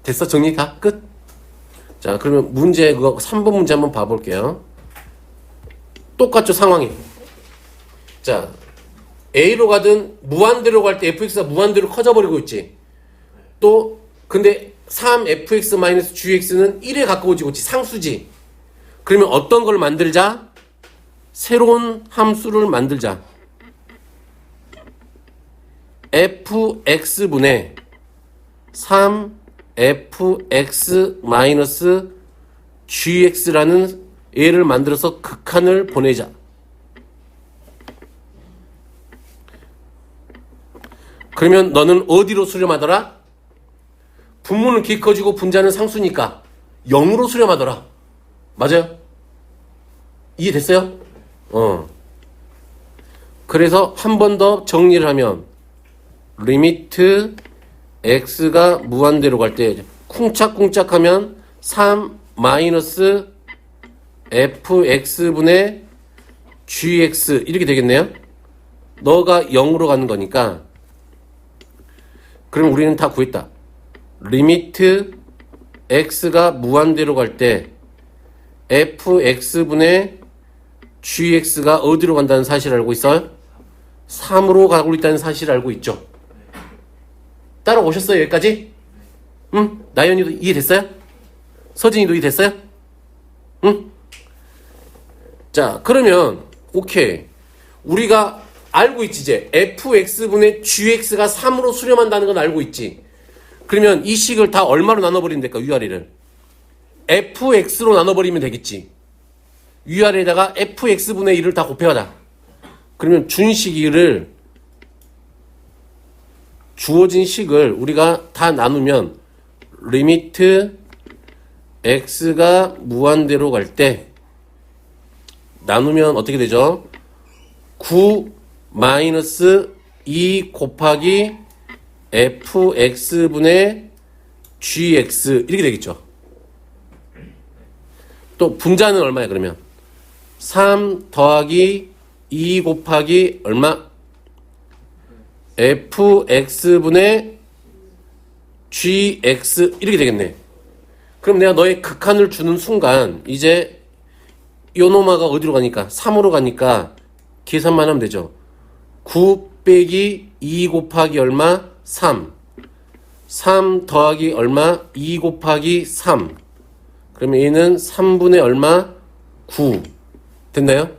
A: 됐어? 정리 다? 끝? 자, 그러면 문제, 3번 문제 한번 봐볼게요. 똑같죠, 상황이. 자, A로 가든 무한대로 갈 때 fx가 무한대로 커져버리고 있지. 또, 근데 3fx-gx는 1에 가까워지고 있지. 상수지. 그러면 어떤 걸 만들자? 새로운 함수를 만들자. fx분의 3fx-gx라는 얘를 만들어서 극한을 보내자. 그러면 너는 어디로 수렴하더라? 분모는 기 커지고 분자는 상수니까 0으로 수렴하더라. 맞아요? 이해됐어요? 그래서 한 번 더 정리를 하면 리미트 x가 무한대로 갈 때 쿵짝쿵짝 하면 3 마이너스 fx분의 gx 이렇게 되겠네요. 너가 0으로 가는 거니까 그럼 우리는 다 구했다. 리미트 x가 무한대로 갈 때 fx분의 gx가 어디로 간다는 사실을 알고 있어요? 3으로 가고 있다는 사실을 알고 있죠. 따라오셨어요? 여기까지? 응? 나연이도 이해됐어요? 서진이도 이해됐어요? 응? 자, 그러면 오케이. 우리가 알고 있지 이제 fx분의 gx가 3으로 수렴한다는 건 알고 있지. 그러면 이 식을 다 얼마로 나눠버리면 될까? 위아래를 fx로 나눠버리면 되겠지. 위아래에다가 fx분의 1을 다 곱해가자. 그러면 주어진 식을 우리가 다 나누면 리미트 x가 무한대로 갈 때 나누면 어떻게 되죠? 9 마이너스 2 곱하기 fx분의 gx 이렇게 되겠죠. 또 분자는 얼마야 그러면? 3 더하기 2 곱하기 얼마? fx분의 gx 이렇게 되겠네. 그럼 내가 너의 극한을 주는 순간 이제 요노마가 어디로 가니까? 3으로 가니까 계산만 하면 되죠. 9 빼기 2 곱하기 얼마? 3 3 더하기 얼마? 2 곱하기 3 그러면 얘는 3분의 얼마? 9 됐나요?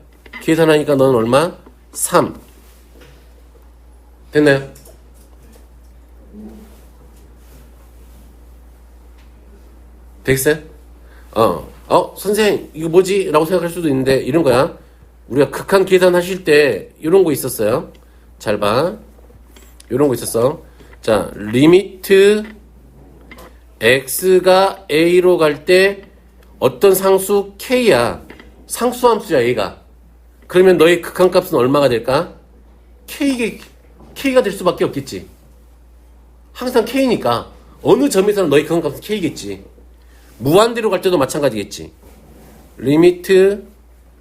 A: 계산하니까 너는 얼마? 3 됐나요? 됐어요? 선생님 이거 뭐지? 라고 생각할 수도 있는데 이런 거야. 우리가 극한 계산하실 때 이런 거 있었어요. 잘 봐. 이런 거 있었어. 자, 리미트 x가 a로 갈 때 어떤 상수 k야. 상수함수야 얘가. 그러면 너의 극한값은 얼마가 될까? k겠지. K가 될 수밖에 없겠지. 항상 K니까 어느 점에서는 너의 근원값은 K겠지. 무한대로 갈 때도 마찬가지겠지. 리미트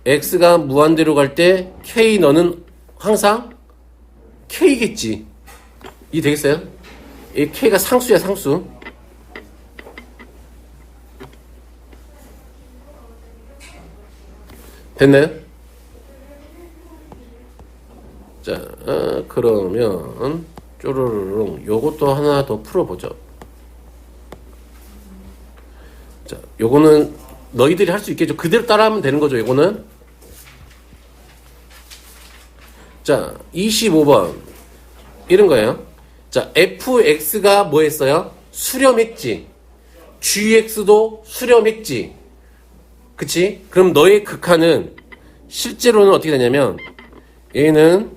A: X가 무한대로 갈 때 K 너는 항상 K겠지. 이 되겠어요? 이 K가 상수야, 상수. 됐나요? 자, 그러면 쪼르르릉 요것도 하나 더 풀어보죠. 자, 요거는 너희들이 할 수 있겠죠. 그대로 따라하면 되는 거죠. 요거는. 자, 25번 이런 거예요. 자, fx가 뭐 했어요? 수렴했지. gx도 수렴했지. 그치? 그럼 너의 극한은 실제로는 어떻게 되냐면 얘는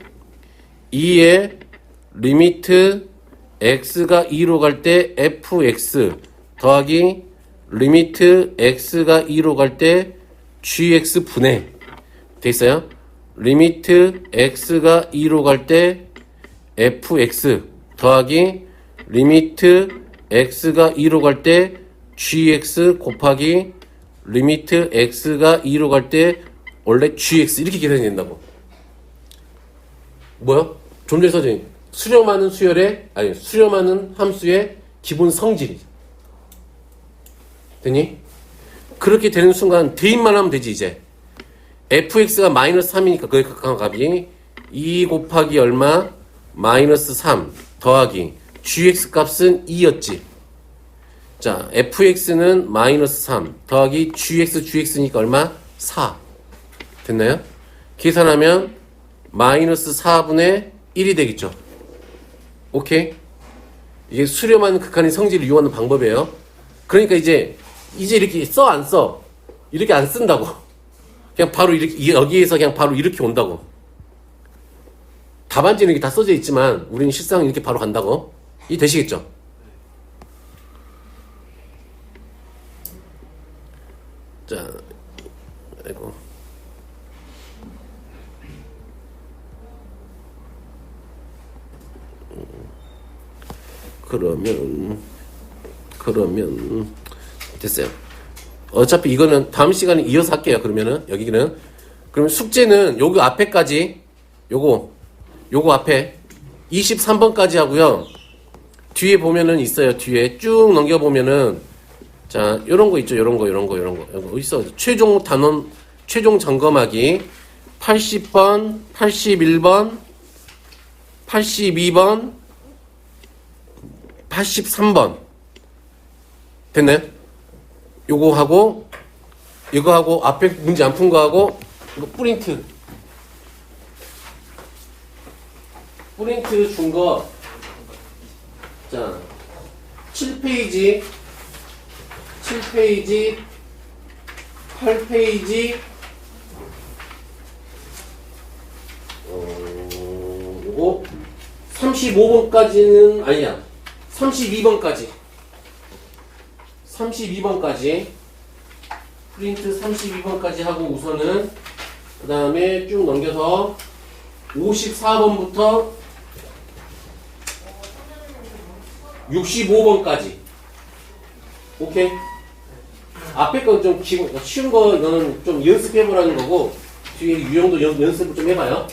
A: 2의 리미트 x가 2로 갈 때 fx 더하기 리미트 x가 2로 갈 때 gx 분해 돼 있어요. 리미트 x가 2로 갈 때 fx 더하기 리미트 x가 2로 갈 때 gx 곱하기 리미트 x가 2로 갈 때 원래 gx 이렇게 계산이 된다고. 뭐야? 좀 전에 써진 수렴하는 수열의 아니 수렴하는 함수의 기본 성질이죠. 되니? 그렇게 되는 순간 대입만 하면 되지. 이제 fx가 마이너스 3이니까 그의 극한 값이 2 곱하기 얼마? 마이너스 3 더하기 gx 값은 2였지. 자, fx는 마이너스 3 더하기 gx니까 얼마? 4 됐나요? 계산하면 마이너스 4분의 1이 되겠죠. 오케이? 이게 수렴하는 극한의 성질을 이용하는 방법이에요. 그러니까 이제 이렇게 써 안 써? 이렇게 안 쓴다고. 그냥 바로 이렇게 여기에서 그냥 바로 이렇게 온다고. 답안지는 이렇게 다 써져 있지만 우리는 실상 이렇게 바로 간다고. 이 되시겠죠? 자, 아이고. 그러면 됐어요. 어차피 이거는 다음 시간에 이어서 할게요. 그러면은 여기는 그러면 숙제는 요거 앞에까지 요거 앞에 23번까지 하고요. 뒤에 보면은 있어요. 뒤에 쭉 넘겨 보면은 자, 요런 거 있죠. 요런 거 어디 있어? 최종 단원 최종 점검하기 80번, 81번, 82번, 83번 됐나요? 요거 하고 이거 하고 앞에 문제 안 푼 거 하고 이거 프린트 준 거 자 7페이지 8페이지 요거 35번까지는 아니야 32번까지 프린트 32번까지 하고 우선은 그 다음에 쭉 넘겨서 54번부터 65번까지 오케이? 앞에 건 좀 쉬운 거 이거는 좀 연습해보라는 거고 뒤에 유형도 연습을 좀 해봐요.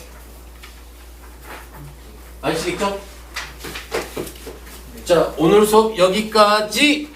A: 아시겠죠? 자, 오늘 수업 여기까지.